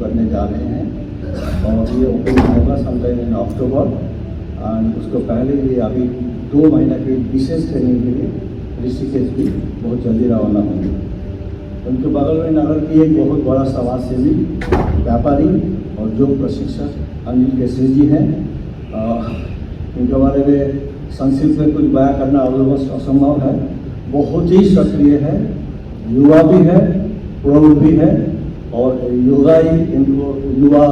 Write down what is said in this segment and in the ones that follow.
करने जा रहे हैं और ये ओपन होगा समटाइम इन अक्टूबर। एंड उसको पहले ये अभी 2 महीने की विशेष ट्रेनिंग के लिए ऋषिकेश भी बहुत जल्दी रवाना होंगे। उनके बगल में नगर की एक बहुत बड़ा समाज सेवी, व्यापारी और योग प्रशिक्षक अनिल केसरी जी हैं। इनके बारे में संक्षिप्त में कुछ बयां करना ऑलमोस्ट असंभव है। बहुत ही सक्रिय है, युवा भी है, प्रौढ़ भी है और योगा ही इनको युवा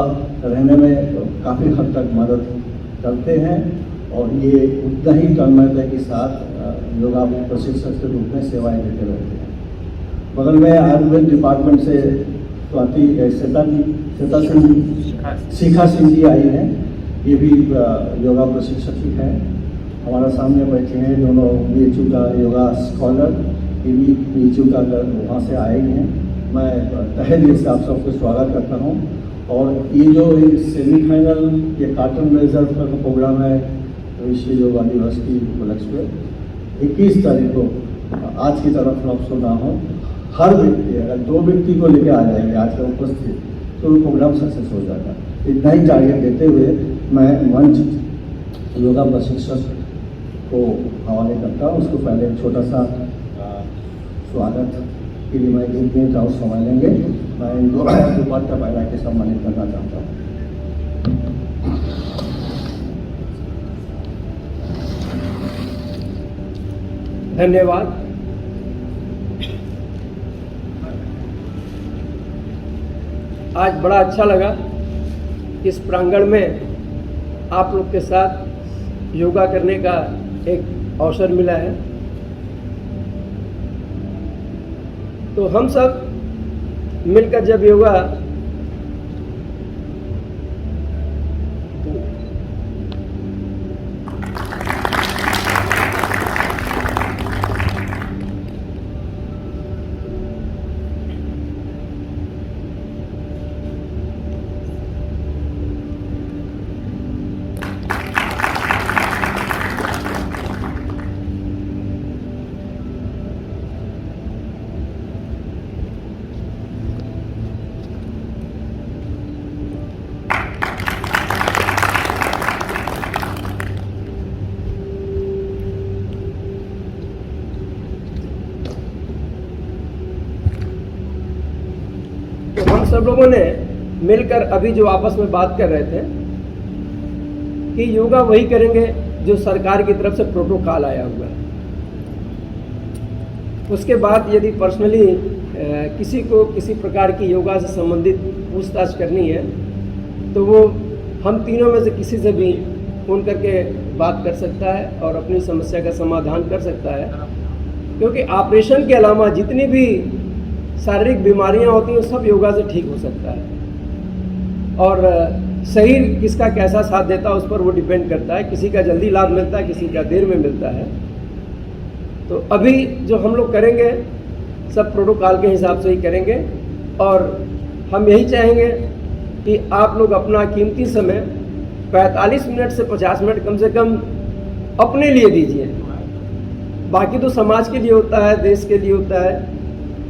रहने में काफ़ी हद तक मदद करते हैं और ये उतना ही तन्मयता के साथ योगा प्रशिक्षक के रूप में सेवाएं देते रहते हैं। बगल में आयुर्वेद डिपार्टमेंट से स्वाति शिखा सिंह जी आई हैं, ये भी योगा प्रशिक्षक ही हैं। हमारा सामने बैठे हैं दोनों BHU का योगा स्कॉलर, ये भी BHU का वहाँ से आए हैं। मैं तहे दिल से आप सबको स्वागत करता हूँ। और ये जो सेमीफाइनल ये कार्टन मेजर का प्रोग्राम है विश्व योगा दिवस की उपलक्ष्य में 21 तारीख को आज की तरफ फ्लॉप ना हो, हर व्यक्ति अगर 2 व्यक्ति को लेकर आ जाएंगे आज का उपस्थित तो प्रोग्राम सक्सेस हो जाएगा। इतना ही टारगेट देते हुए मैं मंच योगा प्रशिक्षक को हवाले करता हूँ। उसको पहले एक छोटा सा स्वागत के लिए मैं 1 मिनट और समय लेंगे। मैं इनको दुपहर का पहला के सम्मानित करना चाहता हूँ। धन्यवाद। आज बड़ा अच्छा लगा इस प्रांगण में आप लोग के साथ योगा करने का एक अवसर मिला है। तो हम सब मिलकर जब योगा सब लोगों ने मिलकर अभी जो आपस में बात कर रहे थे कि योगा वही करेंगे जो सरकार की तरफ से प्रोटोकॉल आया हुआ है। उसके बाद यदि पर्सनली किसी को किसी प्रकार की योगा से संबंधित पूछताछ करनी है तो वो हम तीनों में से किसी से भी फोन करके बात कर सकता है और अपनी समस्या का समाधान कर सकता है। क्योंकि ऑपरेशन के अलावा जितनी भी शारीरिक बीमारियां होती हैं सब योगा से ठीक हो सकता है। और शरीर किसका कैसा साथ देता है उस पर वो डिपेंड करता है। किसी का जल्दी लाभ मिलता है, किसी का देर में मिलता है। तो अभी जो हम लोग करेंगे सब प्रोटोकॉल के हिसाब से ही करेंगे और हम यही चाहेंगे कि आप लोग अपना कीमती समय 45 मिनट से 50 मिनट कम से कम अपने लिए दीजिए। बाकी तो समाज के लिए होता है, देश के लिए होता है,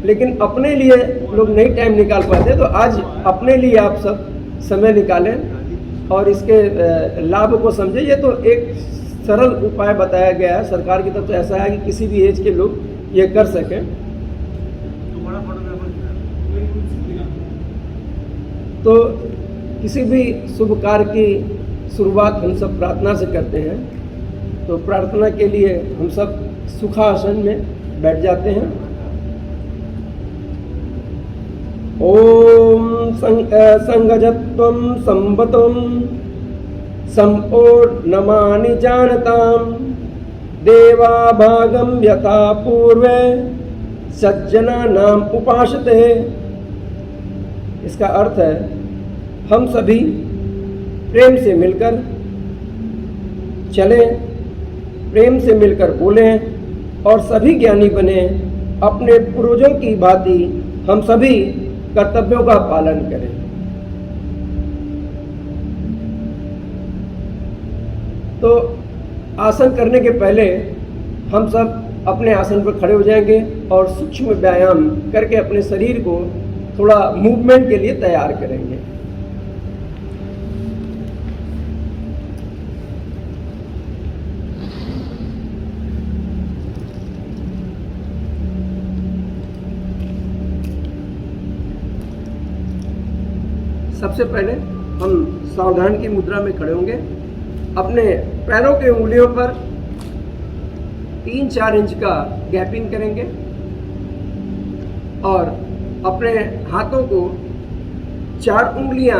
लेकिन अपने लिए लोग नहीं टाइम निकाल पाते। तो आज अपने लिए आप सब समय निकालें और इसके लाभ को समझें। ये तो एक सरल उपाय बताया गया है सरकार की तरफ से, ऐसा है कि किसी भी एज के लोग ये कर सकें। तो किसी भी शुभ कार्य की शुरुआत हम सब प्रार्थना से करते हैं। तो प्रार्थना के लिए हम सब सुखासन में बैठ जाते हैं। ओम संगजत्वं संवतं संपूर्णमानि जानतां देवा भागं यथा पूर्वे सज्जनानाम उपासते। इसका अर्थ है हम सभी प्रेम से मिलकर चलें, प्रेम से मिलकर बोलें और सभी ज्ञानी बने। अपने पूर्वजों की भांति हम सभी कर्तव्यों का पालन करें। तो आसन करने के पहले हम सब अपने आसन पर खड़े हो जाएंगे और सूक्ष्म व्यायाम करके अपने शरीर को थोड़ा मूवमेंट के लिए तैयार करेंगे। सबसे पहले हम सावधान की मुद्रा में खड़े होंगे। अपने पैरों के उंगलियों पर 3-4 इंच का गैपिंग करेंगे और अपने हाथों को 4 उंगलियां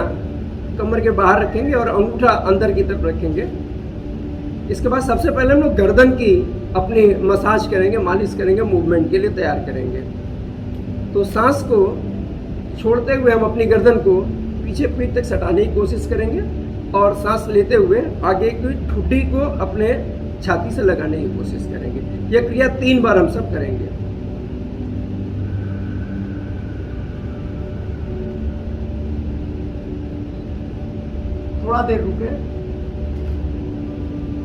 कमर के बाहर रखेंगे और अंगूठा अंदर की तरफ रखेंगे। इसके बाद सबसे पहले हम लोग गर्दन की अपनी मसाज करेंगे, मालिश करेंगे, मूवमेंट के लिए तैयार करेंगे। तो सांस को छोड़ते हुए हम अपनी गर्दन को पीछे पीठ तक सटाने की कोशिश करेंगे और सांस लेते हुए आगे की ठुड्डी को अपने छाती से लगाने की कोशिश करेंगे। यह क्रिया 3 बार हम सब करेंगे। थोड़ा देर रुके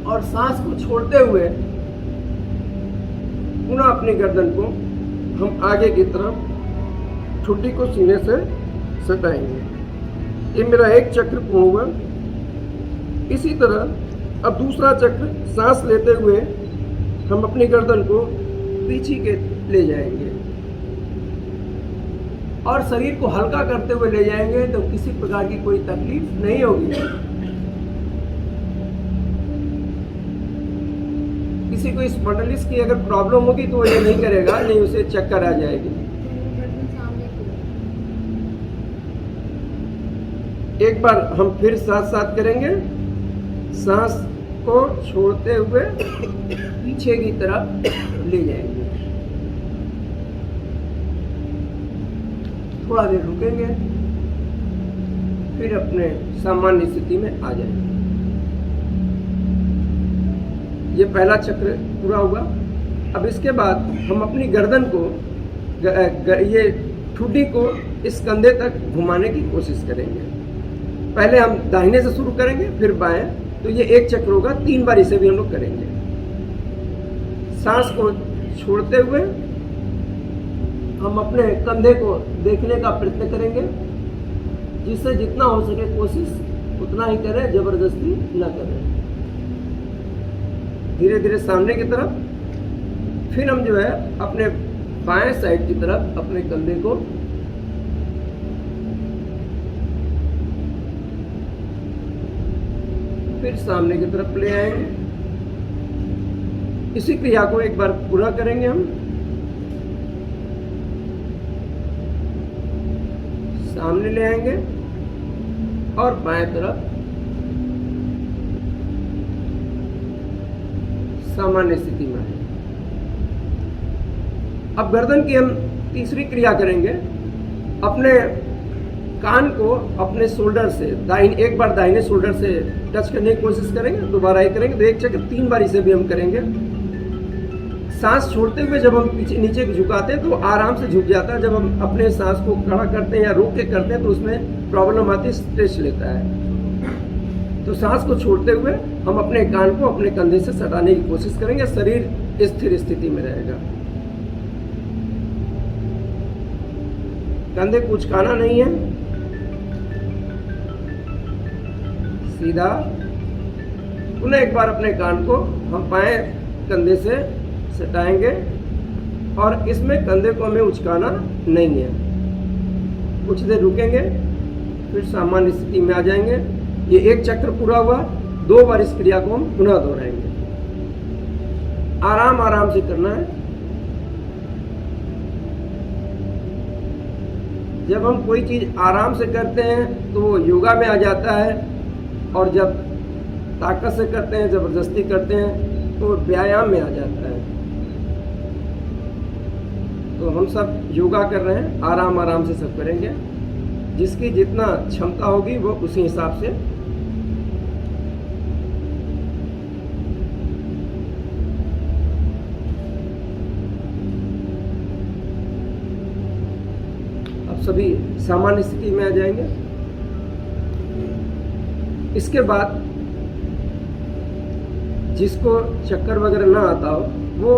और सांस को छोड़ते हुए पुनः अपनी गर्दन को हम आगे की तरफ ठुड्डी को सीने से सटाएंगे। ये मेरा एक चक्र पूर्ण हुआ। इसी तरह अब दूसरा चक्र सांस लेते हुए हम अपनी गर्दन को पीछे के ले जाएंगे और शरीर को हल्का करते हुए ले जाएंगे, तो किसी प्रकार की कोई तकलीफ नहीं होगी। किसी को स्पॉन्डिलिटिस की अगर प्रॉब्लम होगी तो वो ये नहीं करेगा, नहीं उसे चक्कर आ जाएगी। एक बार हम फिर साथ करेंगे। सांस को छोड़ते हुए पीछे की तरफ ले जाएंगे। थोड़ा देर रुकेंगे, फिर अपने सामान्य स्थिति में आ जाएंगे। ये पहला चक्र पूरा हुआ। अब इसके बाद हम अपनी गर्दन को ये ठुड्डी को इस कंधे तक घुमाने की कोशिश करेंगे। पहले हम दाहिने से शुरू करेंगे, फिर बाएं। तो ये एक चक्र होगा, 3 बार इसे भी हम लोग करेंगे। सांस को छोड़ते हुए हम अपने कंधे को देखने का प्रयत्न करेंगे, जिससे जितना हो सके कोशिश उतना ही करें, जबरदस्ती न करें। धीरे धीरे सामने की तरफ। फिर हम जो है अपने बाएं साइड की तरफ अपने कंधे को फिर सामने की तरफ ले आएंगे। इसी क्रिया को एक बार पूरा करेंगे हम। सामने ले आएंगे और बाएं तरफ सामान्य स्थिति में आएंगे। अब गर्दन की हम तीसरी क्रिया करेंगे। अपने कान को अपने शोल्डर से एक बार दाहिने शोल्डर से टच करने की कोशिश करेंगे, दोबारा ही करेंगे। तो एक चक्र 3 बार इसे भी हम करेंगे। सांस छोड़ते हुए जब हम पीछे नीचे झुकाते हैं तो आराम से झुक जाता है। जब हम अपने सांस को खड़ा करते हैं या रोक के करते हैं तो उसमें प्रॉब्लम आती है, स्ट्रेस लेता है। तो सांस को छोड़ते हुए हम अपने कान को अपने कंधे से सटाने की कोशिश करेंगे। शरीर स्थिर स्थिति में रहेगा, कंधे को उचकाना नहीं है, सीधा। पुनः एक बार अपने कान को हम बाएं कंधे से सटाएंगे और इसमें कंधे को हमें उचकाना नहीं है। कुछ देर रुकेंगे, फिर सामान्य स्थिति में आ जाएंगे। ये एक चक्र पूरा हुआ। 2 बार इस क्रिया को हम पुनः दोहराएंगे। आराम आराम से करना है। जब हम कोई चीज आराम से करते हैं तो वो योगा में आ जाता है, और जब ताकत से करते हैं, जबरदस्ती करते हैं तो व्यायाम में आ जाता है। तो हम सब योगा कर रहे हैं, आराम आराम से सब करेंगे। जिसकी जितना क्षमता होगी वो उसी हिसाब से। अब सभी सामान्य स्थिति में आ जाएंगे। इसके बाद जिसको चक्कर वगैरह ना आता हो वो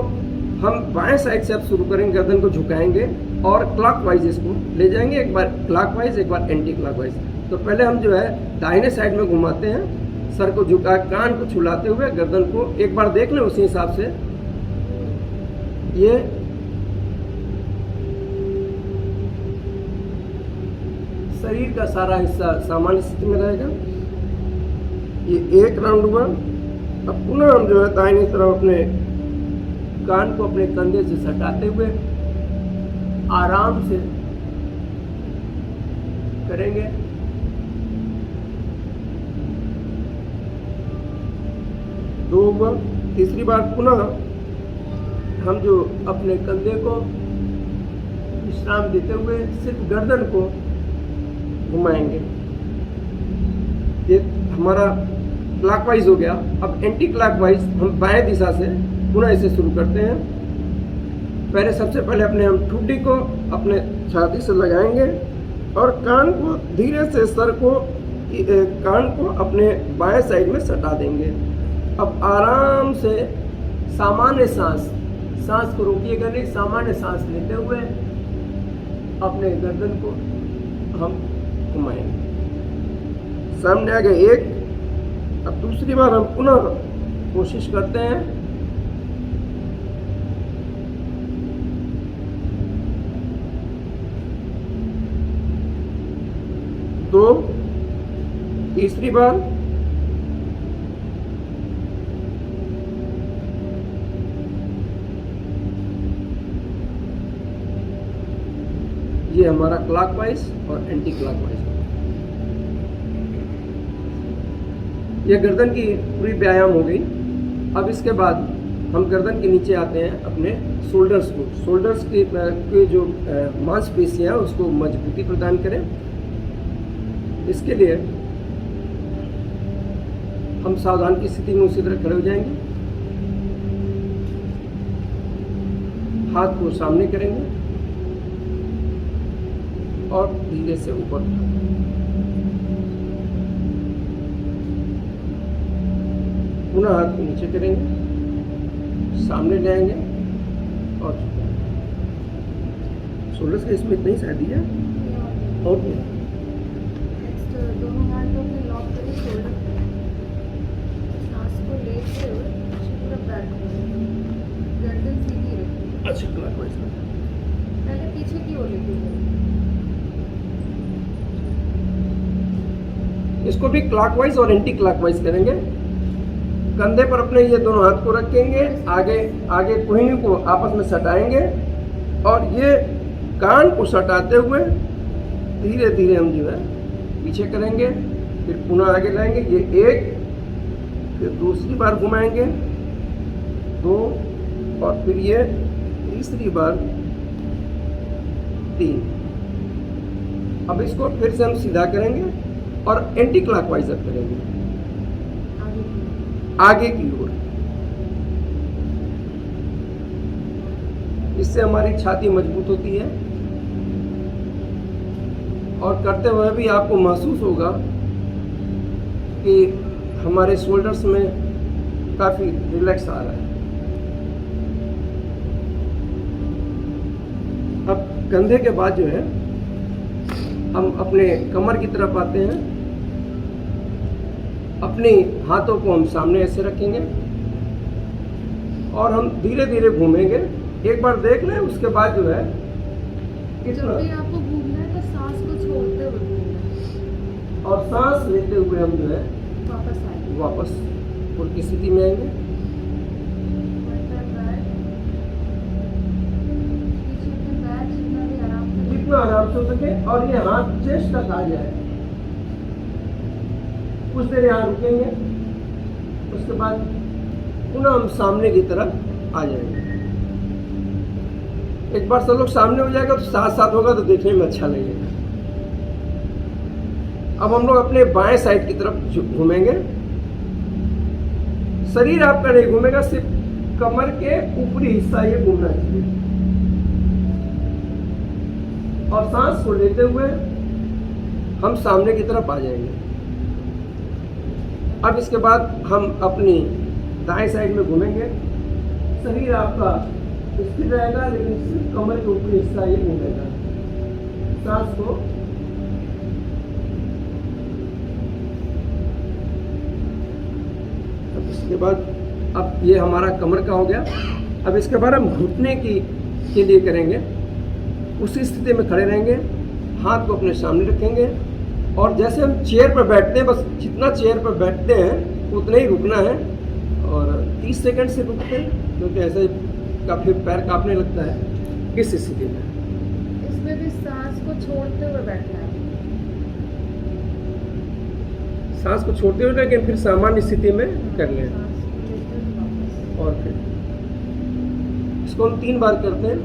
हम बाएं साइड से अब शुरू करेंगे, गर्दन को झुकाएंगे और क्लॉकवाइज इसको ले जाएंगे, एक बार क्लॉकवाइज एक बार एंटी क्लॉकवाइज। तो पहले हम जो है दाहिने साइड में घुमाते हैं, सर को झुका, कान को छुलाते हुए गर्दन को एक बार देख लें, उसी हिसाब से ये शरीर का सारा हिस्सा सामान्य स्थिति में रहेगा। ये एक राउंड हुआ। अब पुनः हम जो है दाहिनी तरफ अपने कान को अपने कंधे से सटाते हुए आराम से करेंगे। दो हुआ। तीसरी बार पुनः हम जो अपने कंधे को विश्राम देते हुए सिर्फ गर्दन को घुमाएंगे। ये हमारा क्लॉकवाइज हो गया। अब एंटी क्लॉकवाइज हम बाएं दिशा से पुनः इसे शुरू करते हैं। पहले सबसे पहले अपने हम ठुड्डी को अपने छाती से लगाएंगे और कान को धीरे से सर को कान को अपने बाएं साइड में सटा देंगे। अब आराम से सामान्य सांस को रोकिएगा नहीं, सामान्य सांस लेते हुए अपने गर्दन को हम घुमाएंगे। सामने आ गए एक। अब दूसरी बार हम पुनः कोशिश करते हैं। दो। तीसरी बार। ये हमारा क्लॉकवाइज और एंटी क्लॉकवाइज। यह गर्दन की पूरी व्यायाम हो गई। अब इसके बाद हम गर्दन के नीचे आते हैं अपने शोल्डर्स को। शोल्डर्स के जो मांसपेशियां हैं उसको मजबूती प्रदान करें। इसके लिए हम सावधान की स्थिति में उसी तरह खड़े हो जाएंगे, हाथ को सामने करेंगे और धीरे से ऊपर पुनः हाथ को नीचे करेंगे, सामने ले आएंगे और शोल्डर्स का इसमें इतना ही साइड दिया और दोनों हाथों के लॉक करें शोल्डर पे, सांस को लेते हुए पूरा बैक गर्दन सीधी रखें। अच्छा क्लॉकवाइज पहले पीछे की ओर लेके जाएं। इसको भी क्लॉकवाइज और एंटी क्लॉकवाइज करेंगे। कंधे पर अपने ये दोनों हाथ को रखेंगे, आगे कोहनी को आपस में सटाएंगे और ये कान को सटाते हुए धीरे धीरे हम जो है पीछे करेंगे, फिर पुनः आगे लाएंगे। ये एक, फिर दूसरी बार घुमाएंगे, दो, और फिर ये तीसरी बार, तीन। अब इसको फिर से हम सीधा करेंगे और एंटी क्लॉकवाइज करेंगे आगे की ओर। इससे हमारी छाती मजबूत होती है और करते हुए भी आपको महसूस होगा कि हमारे शोल्डर्स में काफी रिलैक्स आ रहा है। अब कंधे के बाद जो है हम अपने कमर की तरफ आते हैं। अपने हाथों को हम सामने ऐसे रखेंगे और हम धीरे धीरे घूमेंगे। एक बार देख लें, उसके बाद जो है जब भी आपको घूमना है तो सांस को छोड़ते हुए घूमना है और सांस लेते हुए हम जो है वापस आएंगे। वापस पुल की स्थिति में आएंगे। जितना आराम से हो सके और ये हाथ चेस्ट तक आ जाए। कुछ देर यहाँ रुकेंगे, उसके बाद पुनः हम सामने की तरफ आ जाएंगे। एक बार सब लोग सामने हो जाएगा तो साथ साथ होगा तो देखने में अच्छा लगेगा। अब हम लोग अपने बाएं साइड की तरफ घूमेंगे। शरीर आपका नहीं घूमेगा, सिर्फ कमर के ऊपरी हिस्सा ये घूमना चाहिए और सांस को लेते हुए हम सामने की तरफ आ जाएंगे। अब इसके बाद हम अपनी दाएं साइड में घूमेंगे। शरीर आपका स्थिर रहेगा, लेकिन सिर्फ कमर के ऊपरी हिस्सा ये घूमेगा। सांस को अब इसके बाद, अब ये हमारा कमर का हो गया। अब इसके बाद हम घुटने के लिए करेंगे। उसी स्थिति में खड़े रहेंगे, हाथ को अपने सामने रखेंगे और जैसे हम चेयर पर बैठते हैं, बस जितना चेयर पर बैठते हैं उतना ही रुकना है और 30 सेकंड से रुकते हैं, क्योंकि ऐसे काफ़ी पैर कांपने लगता है इस स्थिति में। इसमें भी सांस को छोड़ते हुए बैठना है। सांस को छोड़ते हुए, लेकिन फिर सामान्य स्थिति में कर लें सांस को लेते हुए वापस। और फिर इसको हम 3 बार करते हैं।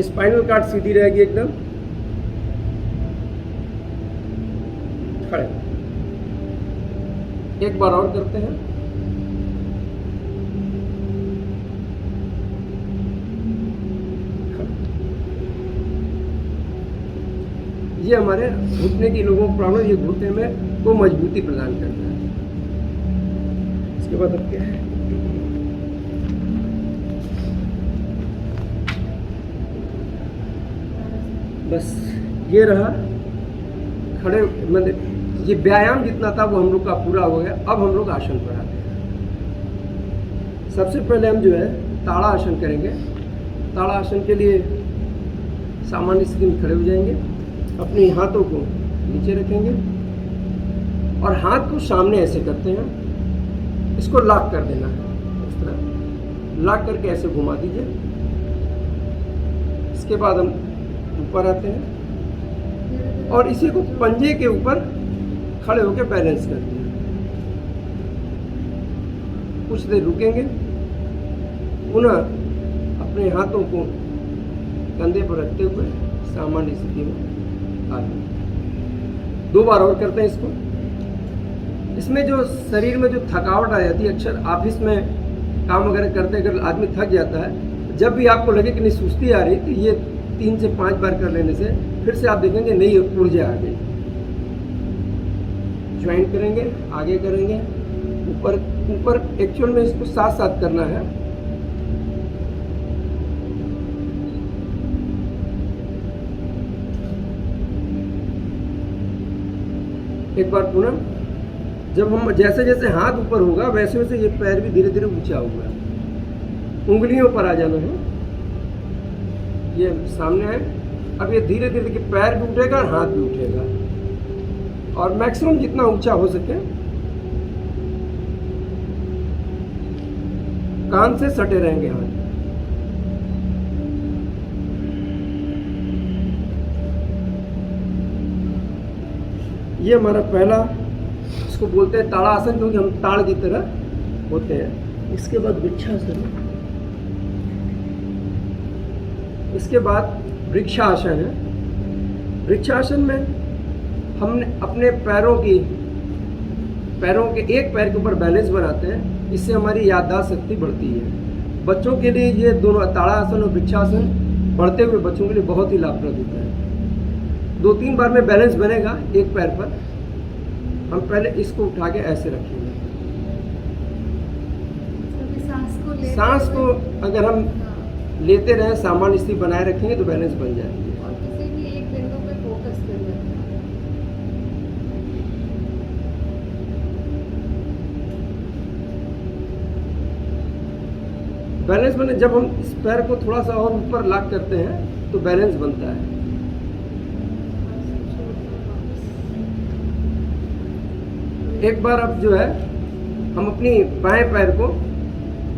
स्पाइनल कार्ड सीधी रहेगी एकदम। खड़े, एक बार और करते हैं। ये हमारे घुटने की लोगों को प्रॉब्लम, ये घुटने में को मजबूती प्रदान करता है। इसके बाद अब क्या है, बस ये रहा खड़े, मतलब ये व्यायाम जितना था वो हम लोग का पूरा हो गया। अब हम लोग आसन पर आते हैं। सबसे पहले हम जो है ताड़ा आसन करेंगे। ताड़ा आसन के लिए सामान्य स्थिति में खड़े हो जाएंगे, अपने हाथों को नीचे रखेंगे और हाथ को सामने ऐसे करते हैं। इसको लॉक कर देना है, इस तरह लॉक करके ऐसे घुमा दीजिए। इसके बाद हम ऊपर आते हैं और इसी को पंजे के ऊपर खड़े होकर बैलेंस करते हैं। कुछ देर रुकेंगे, पुनः अपने हाथों को कंधे पर रखते हुए सामान्य स्थिति में आते हैं। 2 बार और करते हैं इसको। इसमें जो शरीर में जो थकावट आ जाती है, अक्सर ऑफिस में काम वगैरह करते अगर आदमी थक जाता है, जब भी आपको लगे कि नहीं सुस्ती आ रही, तो ये 3 से 5 बार कर लेने से फिर से आप देखेंगे नई ऊर्जा आ गई। ज्वाइन करेंगे, आगे करेंगे, ऊपर ऊपर। एक्चुअल में इसको साथ साथ करना है। एक बार पुनः, जब हम जैसे जैसे हाथ ऊपर होगा वैसे वैसे ये पैर भी धीरे धीरे ऊंचा होगा। उंगलियों पर आ जाना है, ये सामने है। अब ये धीरे धीरे के पैर भी उठेगा और हाथ भी उठेगा और मैक्सिमम जितना ऊंचा हो सके कान से सटे रहेंगे हाथ। ये हमारा पहला, इसको बोलते हैं ताड़ा आसन, क्योंकि हम ताड़ की तरह होते हैं। इसके बाद वृक्षासन, इसके बाद वृक्षासन है। वृक्षासन में हमने अपने पैरों के एक पैर के ऊपर बैलेंस बनाते हैं। इससे हमारी याददाश्त शक्ति बढ़ती है। बच्चों के लिए ये दोनों ताड़ासन और वृक्षासन बढ़ते हुए बच्चों के लिए बहुत ही लाभप्रद होता है। 2-3 बार में बैलेंस बनेगा एक पैर पर। हम पहले इसको उठा के ऐसे रखेंगे। सांस को अगर हम लेते रहें, सामान्य स्थिति बनाए रखेंगे तो बैलेंस बन जाती है। और किसी भी एक बिंदु पे फोकस करना है। बैलेंस बने, जब हम इस पैर को थोड़ा सा और ऊपर लॉक करते हैं तो बैलेंस बनता है। एक बार अब जो है हम अपनी बाएं पैर को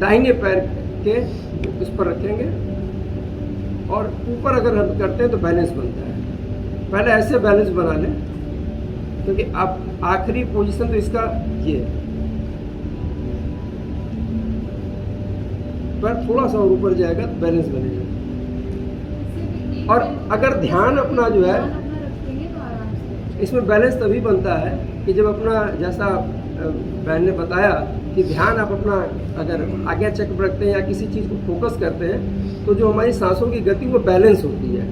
दाहिने पैर के इस पर रखेंगे और ऊपर अगर हम करते हैं तो बैलेंस बनता है। पहले ऐसे बैलेंस बना लें, क्योंकि आप आखिरी पोजीशन तो इसका ये है। पैर थोड़ा सा और ऊपर जाएगा तो बैलेंस बनेगा। और अगर ध्यान अपना जो है, इसमें बैलेंस तभी बनता है कि जब अपना, जैसा बहन ने बताया कि ध्यान आप अपना अगर आज्ञा चक्र पर रखते हैं या किसी चीज़ को फोकस करते हैं तो जो हमारी सांसों की गति वो बैलेंस होती है।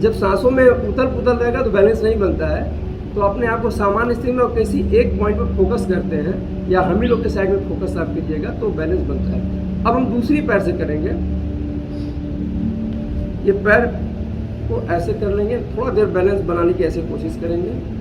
जब सांसों में उथल पुथल रहेगा तो बैलेंस नहीं बनता है। तो अपने आप को सामान्य स्थिति में किसी एक पॉइंट पर फोकस करते हैं या हम ही लोग के साइड में फोकस आप कीजिएगा तो बैलेंस बनता है। अब हम दूसरी पैर से करेंगे। ये पैर को ऐसे कर लेंगे, थोड़ा देर बैलेंस बनाने की ऐसे कोशिश करेंगे।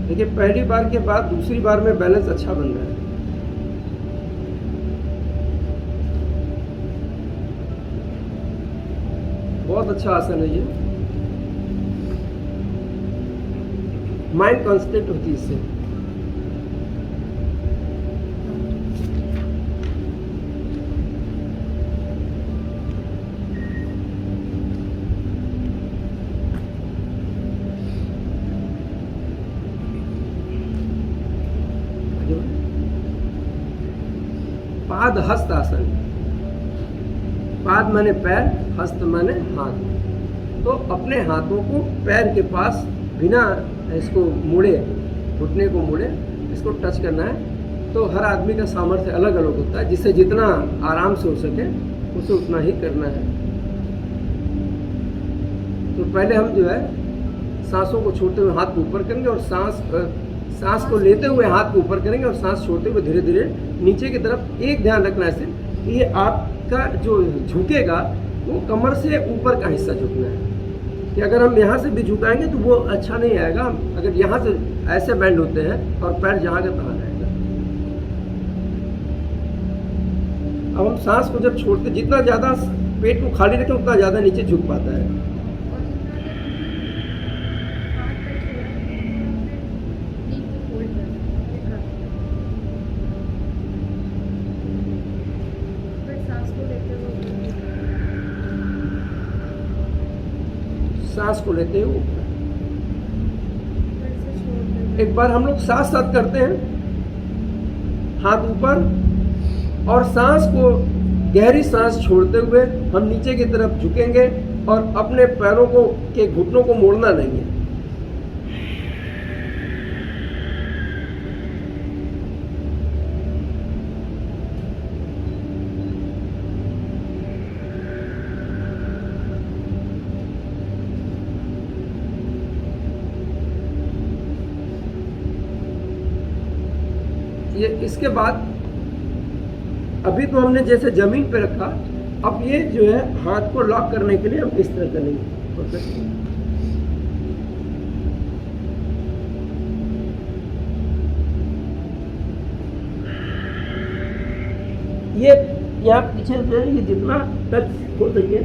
देखिए पहली बार के बाद दूसरी बार में बैलेंस अच्छा बन रहा है। बहुत अच्छा आसन है ये, माइंड कॉन्सेंट्रेट होती है इससे। पाद हस्त आसन। पाद माने पैर, हस्त माने हाथ। तो अपने हाथों को पैर के पास बिना इसको मोड़े, घुटने को मोड़े, इसको टच करना है। तो हर आदमी का सामर्थ्य अलग अलग होता है, जिससे जितना आराम से हो सके उसे उतना ही करना है। तो पहले हम जो है सांसों को छोड़ते हुए हाथ को ऊपर करेंगे और सांस को लेते हुए हाथ को ऊपर करेंगे और सांस छोड़ते हुए धीरे धीरे नीचे की तरफ। एक ध्यान रखना है सिर्फ, ये आपका जो झुकेगा वो कमर से ऊपर का हिस्सा झुकना है, कि अगर हम यहाँ से भी झुकाएंगे तो वो अच्छा नहीं आएगा। अगर यहाँ से ऐसे बैंड होते हैं और पैर जहाँ का तहाँ रहेगा। अब हम सांस को जब छोड़ते, जितना ज़्यादा पेट को खाली रखें उतना ज़्यादा नीचे झुक पाता है। सांस को लेते हुए एक बार हम लोग साथ साथ करते हैं, हाथ ऊपर और सांस को गहरी सांस छोड़ते हुए हम नीचे की तरफ झुकेंगे और अपने पैरों को के घुटनों को मोड़ना नहीं है। ये इसके बाद अभी तो हमने जैसे जमीन पे रखा, अब ये जो है हाथ को लॉक करने के लिए हम इस तरह करेंगे। ये यहाँ पीछे से ये जितना टच हो सके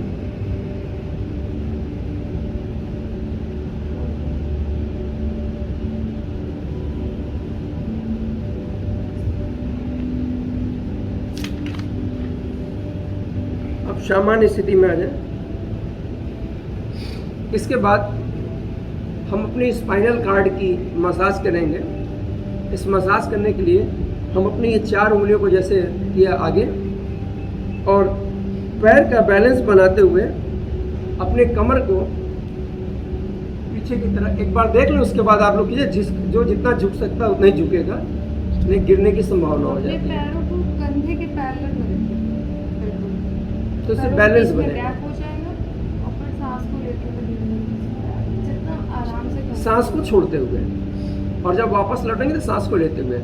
सामान्य स्थिति में आ जाए। इसके बाद हम अपनी स्पाइनल कार्ड की मसाज करेंगे। इस मसाज करने के लिए हम अपनी ये 4 उंगलियों को जैसे किया आगे और पैर का बैलेंस बनाते हुए अपने कमर को पीछे की तरफ एक बार देख लो। उसके बाद आप लोग कीजिए, जो जितना झुक सकता है उतना ही झुकेगा, नहीं गिरने की संभावना हो जाती है। पैरों को कंधे के पैरेलल में तो इससे बैलेंस बने। गैप हो जाएगा और फिर सांस को लेते हुए जितना आराम से सांस को छोड़ते हुए और जब वापस लौटेंगे तो सांस को लेते हुए।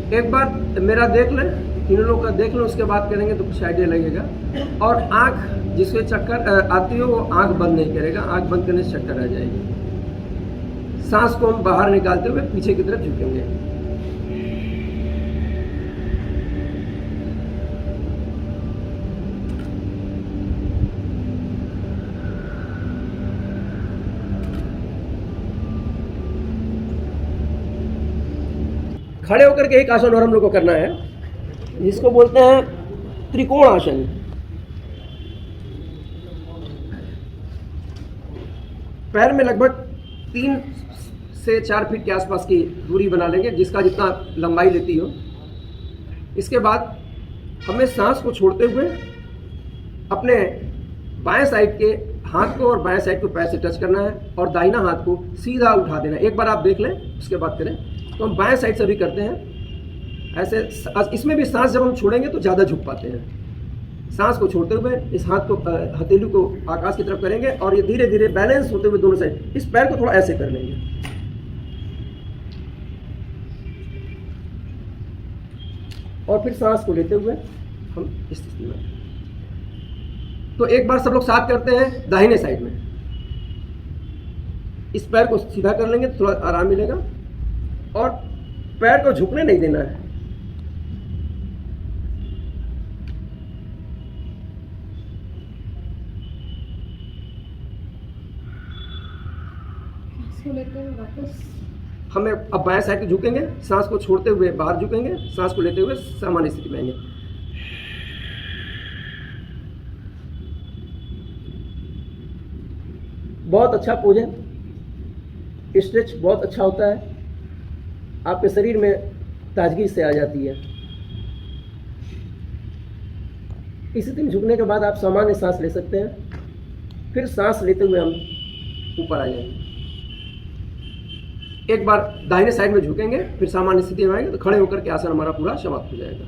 एक बार मेरा देख लें, तीनों लोग का देख लो, उसके बाद करेंगे तो कुछ आइडिया लगेगा। और आँख जिसमें चक्कर आती हो वो आँख बंद नहीं करेगा, आँख बंद करने से चक्कर आ जाएगी। सांस को हम बाहर निकालते हुए पीछे की तरफ झुकेंगे। खड़े होकर के एक आसन और हम लोग को करना है, जिसको बोलते हैं त्रिकोण आसन। पैर में लगभग 3 से 4 फीट के आसपास की दूरी बना लेंगे, जिसका जितना लंबाई लेती हो। इसके बाद हमें सांस को छोड़ते हुए अपने बाएं साइड के हाथ को और बाएं साइड को पैर से टच करना है और दाहिना हाथ को सीधा उठा देना है। एक बार आप देख लें, उसके बाद करें। तो हम बाएं साइड से भी करते हैं ऐसे। इसमें भी सांस जब हम छोड़ेंगे तो ज़्यादा झुक पाते हैं। सांस को छोड़ते हुए इस हाथ को, हथेली को आकाश की तरफ करेंगे और ये धीरे धीरे बैलेंस होते हुए दोनों साइड इस पैर को थोड़ा ऐसे कर लेंगे। और फिर सांस को लेते हुए हम इस स्थिति में। तो एक बार सब लोग साथ करते हैं दाहिने साइड में। इस पैर को सीधा कर लेंगे, थोड़ा आराम मिलेगा और पैर को झुकने नहीं देना है। इसको लेते हुए वापस हमें अब बाएं साइड को झुकेंगे, सांस को छोड़ते हुए बाहर झुकेंगे, सांस को लेते हुए सामान्य स्थिति में आएंगे। बहुत अच्छा पोज है, स्ट्रेच बहुत अच्छा होता है, आपके शरीर में ताजगी से आ जाती है। इस स्थिति में झुकने के बाद आप सामान्य सांस ले सकते हैं। फिर सांस लेते हुए हम ऊपर आ जाएंगे। एक बार दाहिने साइड में झुकेंगे, फिर सामान्य स्थिति में आएंगे तो खड़े होकर के आसन हमारा पूरा समाप्त हो जाएगा।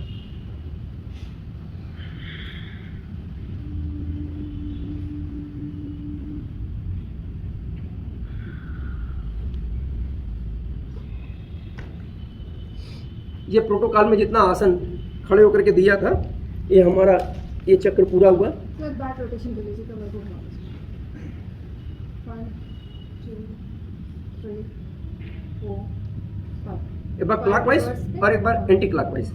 ये प्रोटोकॉल में जितना आसन खड़े होकर के दिया था, ये हमारा ये चक्र पूरा हुआ। तो एक बैक रोटेशन कर लीजिए कमर को। 1 2 3 4 5 एक बार क्लॉकवाइज और एक बार एंटी क्लॉकवाइज। 2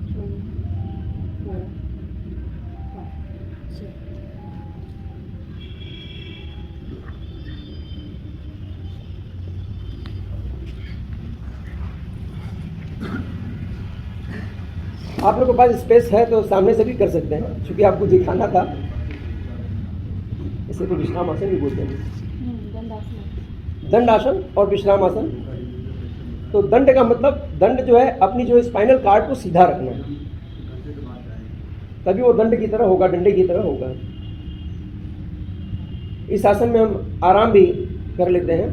3 4 5 6। आप लोगों के पास स्पेस है तो सामने से भी कर सकते हैं, क्योंकि आपको दिखाना था। इसे तो विश्राम आसन भी बोलते हैं, दंड आसन और विश्राम आसन। तो दंड का मतलब, दंड जो है अपनी जो स्पाइनल कार्ड को सीधा रखना है, तभी वो दंड की तरह होगा, डंडे की तरह होगा। इस आसन में हम आराम भी कर लेते हैं,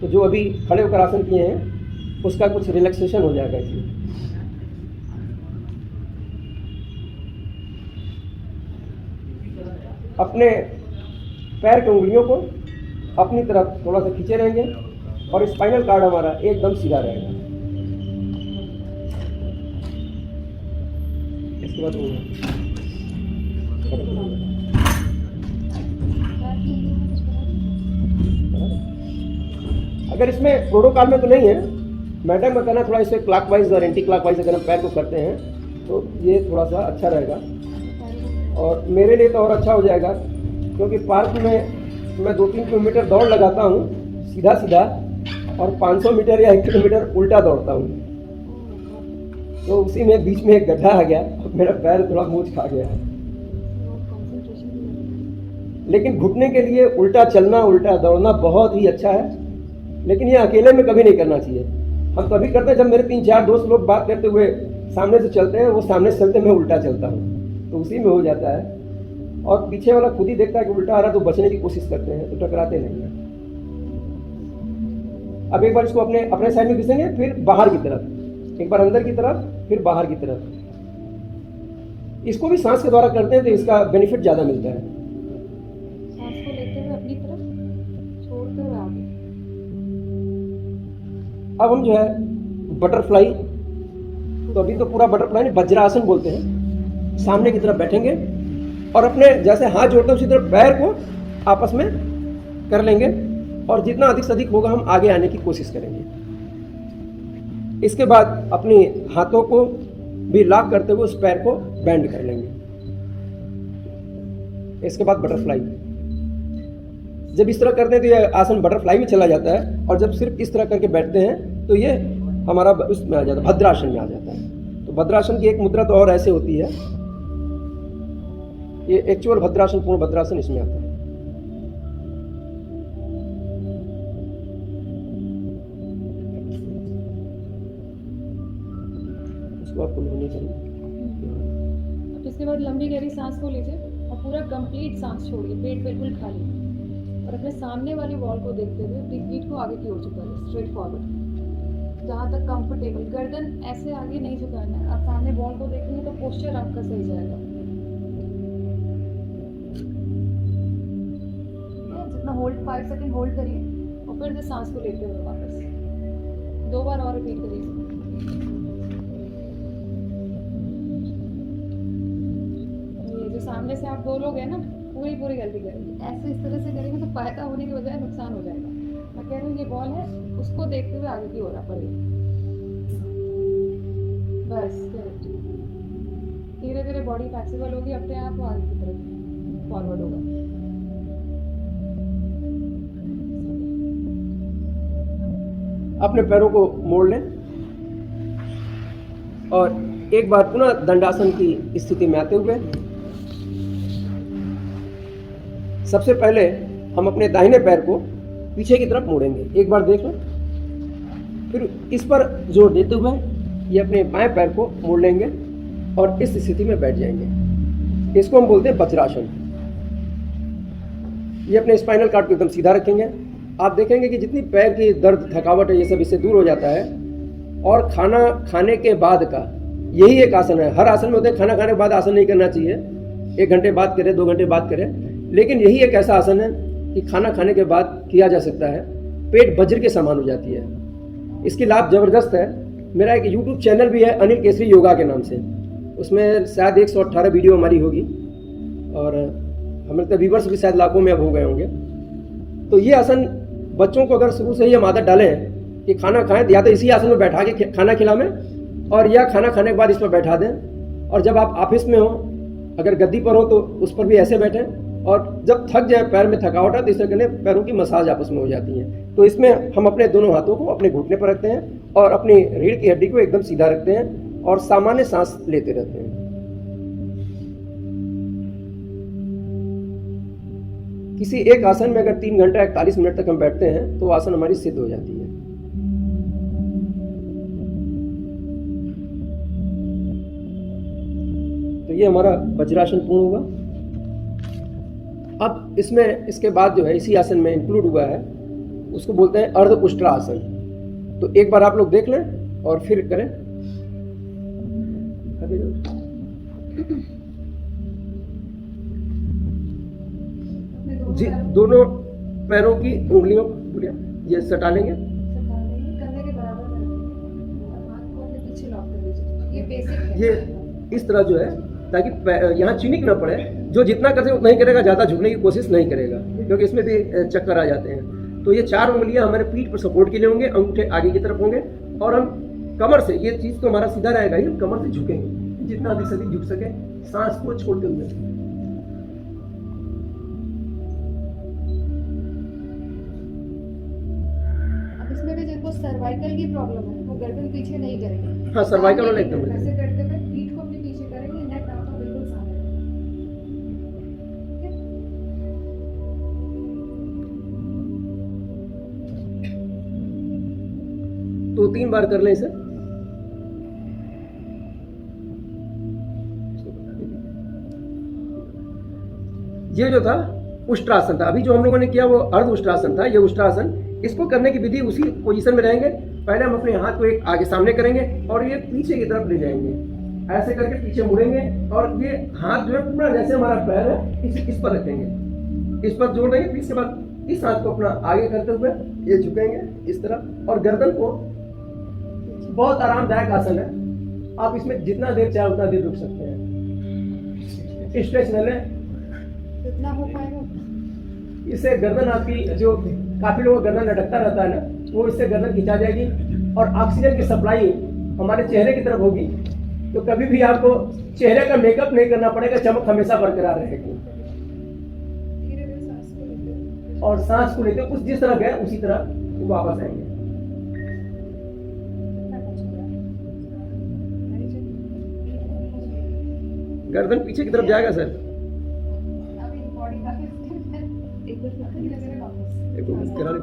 तो जो अभी खड़े होकर आसन किए हैं उसका कुछ रिलैक्सेशन हो जाएगा इसमें। अपने पैर की उंगलियों को अपनी तरफ थोड़ा सा खींचे रहेंगे और स्पाइनल कार्ड हमारा एकदम सीधा रहेगा। इसके बाद अगर इसमें प्रोटोकॉल में तो नहीं है, मैडम का कहना थोड़ा इसे क्लॉकवाइज और एंटी क्लॉकवाइज अगर हम पैर को करते हैं तो ये थोड़ा सा अच्छा रहेगा। और मेरे लिए तो और अच्छा हो जाएगा, क्योंकि पार्क में मैं 2-3 किलोमीटर दौड़ लगाता हूँ सीधा सीधा, और 500 मीटर या 1 किलोमीटर उल्टा दौड़ता हूँ। तो उसी में बीच में एक गड्ढा आ गया, मेरा पैर थोड़ा मूंछ खा गया। लेकिन घुटने के लिए उल्टा चलना, उल्टा दौड़ना बहुत ही अच्छा है, लेकिन ये अकेले में कभी नहीं करना चाहिए। हम तभी करते हैं जब मेरे 3-4 दोस्त लोग बात करते हुए सामने से चलते हैं, वो सामने से चलते मैं उल्टा चलता हूँ, तो उसी में हो जाता है। और पीछे वाला खुद ही देखता है कि उल्टा आ रहा है तो बचने की कोशिश करते हैं, तो टकराते नहीं हैं। अब एक बार इसको अपने साइड में घिसेंगे, फिर बाहर की तरफ, एक बार अंदर की तरफ, फिर बाहर की तरफ। इसको भी सांस के द्वारा करते हैं तो इसका बेनिफिट ज़्यादा मिलता है। सांस को लेते हुए अपनी तरफ, छोड़ते हुए आगे। अब हम जो है बटरफ्लाई, तो अभी तो पूरा बटरफ्लाई नहीं, वज्रासन बोलते हैं। सामने की तरफ बैठेंगे और अपने जैसे हाथ जोड़ते हैं उसी तरह पैर को आपस में कर लेंगे, और जितना अधिक से अधिक होगा हम आगे आने की कोशिश करेंगे। इसके बाद अपनी हाथों को भी लॉक करते हुए उस पैर को बेंड कर लेंगे। इसके बाद बटरफ्लाई। जब इस तरह करते हैं तो ये आसन बटरफ्लाई में चला जाता है, और जब सिर्फ इस तरह करके बैठते हैं तो ये हमारा उसमें आ जाता है, भद्रासन में आ जाता है। तो भद्रासन की एक मुद्रा तो और ऐसे होती है, ये एक्चुअल भद्रासन, पूर्ण भद्रासन इसमें आता है। सुबह फुल होनी चाहिए। अब इसके बाद लंबी गहरी सांस को लीजिए और पूरा कंप्लीट सांस छोड़िए, पेट बिल्कुल खाली और अपने सामने वाली वॉल को देखते हुए अपनी पीठ को आगे की ओर झुकाइए, स्ट्रेट फॉरवर्ड जहाँ तक कंफर्टेबल। गर्दन ऐसे आगे नहीं झुकाना है। आप सामने वॉल को देखेंगे तो पोस्चर आपका सही जाएगा। जितना होल्ड 5 सेकंड होल्ड करिए और फिर से सांस को लेते हुए वापस 2 बार और रिपीट करिए। ये जो सामने से आप 2 लोग हैं ना, पूरी गलती करेंगे। ऐसे इस तरह से करेंगे तो फायदा होने के बजाय नुकसान हो जाएगा। मैं कह रही हूँ ये बॉल है, उसको देखते हुए आगे की ओर आप बढ़िए। बस धीरे धीरे बॉडी फ्लेक्सिबल होगी, अपने आप वो आगे की तरफ फॉरवर्ड होगा। अपने पैरों को मोड़ लें और एक बार पुनः दंडासन की स्थिति में आते हुए सबसे पहले हम अपने दाहिने पैर को पीछे की तरफ मोड़ेंगे। एक बार देख लो, फिर इस पर जोर देते हुए ये अपने बाएं पैर को मोड़ लेंगे और इस स्थिति में बैठ जाएंगे। इसको हम बोलते हैं वज्रासन। ये अपने स्पाइनल कार्ड को एकदम सीधा रखेंगे। आप देखेंगे कि जितनी पैर की दर्द थकावट है ये सब इससे दूर हो जाता है। और खाना खाने के बाद का यही एक आसन है। हर आसन में होते हैं खाना खाने के बाद आसन नहीं करना चाहिए, 1 घंटे बाद करें, 2 घंटे बाद करें, लेकिन यही एक ऐसा आसन है कि खाना खाने के बाद किया जा सकता है। पेट वज्र के समान हो जाती है। इसकी लाभ ज़बरदस्त है। मेरा एक YouTube चैनल भी है अनिल केसरी योगा के नाम से, उसमें शायद 118 वीडियो हमारी होगी और हमारे तो व्यूवर्स भी शायद लाखों में अब हो गए होंगे। तो ये आसन बच्चों को अगर शुरू से ही हम आदत डालें कि खाना खाएं, या तो इसी आसन में बैठा के खाना खिलाएं और या खाना खाने के बाद इस पर बैठा दें। और जब आप ऑफिस में हो, अगर गद्दी पर हो तो उस पर भी ऐसे बैठें। और जब थक जाए, पैर में थकावट है, तो इस तरह के पैरों की मसाज आपस में हो जाती है। तो इसमें हम अपने दोनों हाथों को अपने घुटने पर रखते हैं और अपनी रीढ़ की हड्डी को एकदम सीधा रखते हैं और सामान्य सांस लेते रहते हैं। किसी एक आसन में अगर 3 घंटा 41 मिनट तक हम बैठते हैं तो आसन हमारी सिद्ध हो जाती है। तो ये हमारा वज्रासन पूर्ण हुआ। अब इसमें इसके बाद जो है इसी आसन में इंक्लूड हुआ है, उसको बोलते हैं अर्ध उष्ट्रासन। तो एक बार आप लोग देख लें और फिर करें। जी, दोनों पैरों की उंगलियों ये सटा लेंगे, कंधे के बराबर करेंगे और हाथ को अपने पीछे लॉक कर दीजिए। ये बेसिक है। ये इस तरह जो है ताकि यहाँ चिनिक ना पड़े। जो जितना कर सके उतना ही करेगा, ज़्यादा झुकने की कोशिश नहीं करेगा क्योंकि इसमें भी चक्कर आ जाते हैं। तो ये 4 उंगलियां हमारे पीठ पर सपोर्ट के लिए होंगे, अंगूठे आगे की तरफ होंगे और हम कमर से, ये चीज़ तो हमारा सीधा रहेगा ही, हम कमर से झुकेंगे जितना अधिक से अधिक झुक सके, सांस को छोड़ते हुए। अब इसमें भी जिनको सर्वाइकल की प्रॉब्लम है वो गर्दन पीछे नहीं करेंगे। हाँ, सर्वाइकल वाला एकदम ऐसे करते हुए पीठ को अपने पीछे करेंगे, नेक आपका बिल्कुल सामने। तो 3 बार कर लें इसे। ये जो था उष्ट्रासन था, अभी जो हम लोगों ने किया वो अर्ध उष्ट्रासन था। ये उष्ट्रासन, इसको करने की विधि उसी पोजीशन में रहेंगे। पहले हम अपने हाथ को एक आगे सामने करेंगे और ये पीछे की तरफ ले जाएंगे, ऐसे करके पीछे मुड़ेंगे और ये हाथ जो है पूरा जैसे हमारा पैर है इस पर रखेंगे, इस पर जोड़ देंगे। फिर इसके बाद इस हाथ को अपना आगे करते हुए ये झुकेंगे इस तरफ और गर्दन को, बहुत आरामदायक आसन है। आप इसमें जितना देर चाहे उतना देर रुक सकते हैं। स्ट्रेच न लें, जितना हो पाएगा। इससे गर्दन आपकी, जो काफी लोगों का गर्दन लटकता रहता है ना, वो इससे गर्दन खिंचा जाएगी और ऑक्सीजन की सप्लाई हमारे चेहरे की तरफ होगी। तो कभी भी आपको चेहरे का मेकअप नहीं करना पड़ेगा, चमक हमेशा बरकरार रहेगी। धीरे-धीरे सांस को लेते और सांस को लेते कुछ जिस तरह गए उसी तरह वापस आएंगे। गर्दन पीछे की तरफ जाएगा सर। अभी बॉडी काफी एक बार धीरे-धीरे वापस। किनारे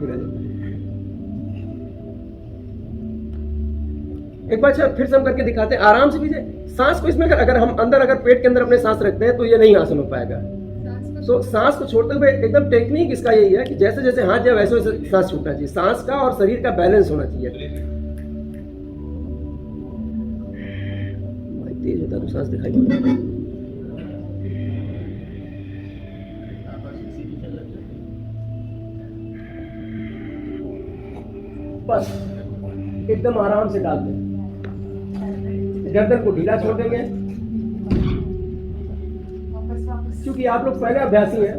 फिर एक बार अच्छा फिर से हम करके दिखाते हैं आराम से कीजिए। सांस को इसमें अगर हम अंदर अगर पेट के अंदर अपने सांस रखते हैं तो ये नहीं आसन हो पाएगा। तो सांस को छोड़ते हुए एकदम टेक्निक इसका यही है कि जैसे जैसे हाथ जाए वैसे वैसे सांस छूटना चाहिए। सांस का और शरीर का बैलेंस होना चाहिए। तेज होता तो सांस दिखाई देता। बस एकदम आराम से डाल दें। गर्दन को ढीला छोड़ देंगे क्योंकि आप लोग पहले अभ्यासी हैं।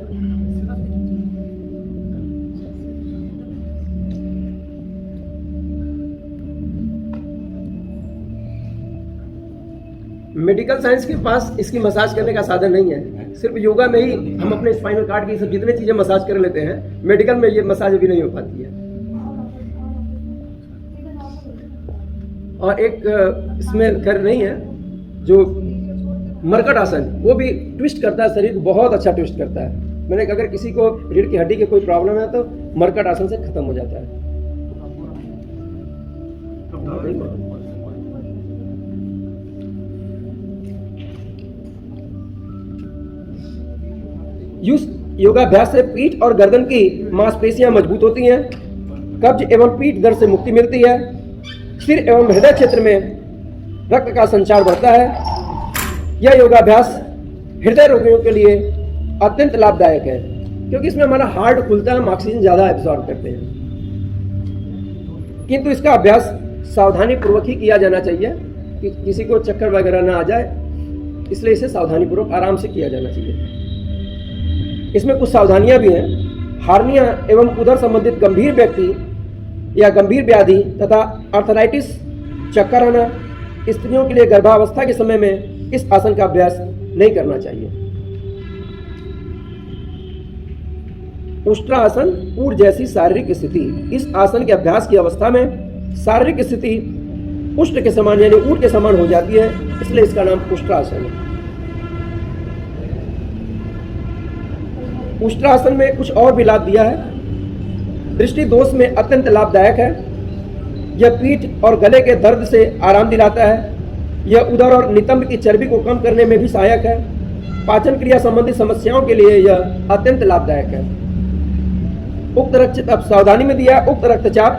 मेडिकल साइंस के पास इसकी मसाज करने का साधन नहीं है। सिर्फ योगा में ही हम अपने स्पाइनल कार्ड की सब जितने चीजें मसाज कर लेते हैं, मेडिकल में ये मसाज अभी नहीं हो पाती है। और एक इसमें कर नहीं है जो मरकट आसन, वो भी ट्विस्ट करता है शरीर को, बहुत अच्छा ट्विस्ट करता है। मैंने अगर किसी को रीढ़ की हड्डी की कोई प्रॉब्लम है तो मरकट आसन से खत्म हो जाता है। योगाभ्यास से पीठ और गर्दन की मांसपेशियां मजबूत होती हैं, कब्ज एवं पीठ दर्द से मुक्ति मिलती है, सिर एवं हृदय क्षेत्र में रक्त का संचार बढ़ता है। यह योगाभ्यास हृदय रोगियों के लिए अत्यंत लाभदायक है क्योंकि इसमें हमारा हार्ट खुलता है, हम ऑक्सीजन ज्यादा एब्जॉर्ब करते हैं। किंतु इसका अभ्यास सावधानी पूर्वक ही किया जाना चाहिए कि किसी को चक्कर वगैरह ना आ जाए, इसलिए इसे सावधानी पूर्वक आराम से किया जाना चाहिए। इसमें कुछ सावधानियां भी हैं। हार्निया एवं उदर संबंधित गंभीर व्यक्ति या गंभीर व्याधि तथा आर्थराइटिस, चक्कर आना, स्त्रियों के लिए गर्भावस्था के समय में इस आसन का अभ्यास नहीं करना चाहिए। उष्ट्रासन, ऊँट जैसी शारीरिक स्थिति। इस आसन के अभ्यास की अवस्था में शारीरिक स्थिति उष्ट के समान यानी ऊँट के समान हो जाती है, इसलिए इसका नाम उष्ट्रासन है। उष्ट्रासन में कुछ और भी लाभ दिया है। दृष्टि दोष में अत्यंत लाभदायक है। यह पीठ और गले के दर्द से आराम दिलाता है। यह उदर और नितंब की चर्बी को कम करने में भी सहायक है। पाचन क्रिया संबंधी समस्याओं के लिए यह अत्यंत लाभदायक है। उक्त रक्तचाप सावधानी में दिया, उक्त रक्तचाप,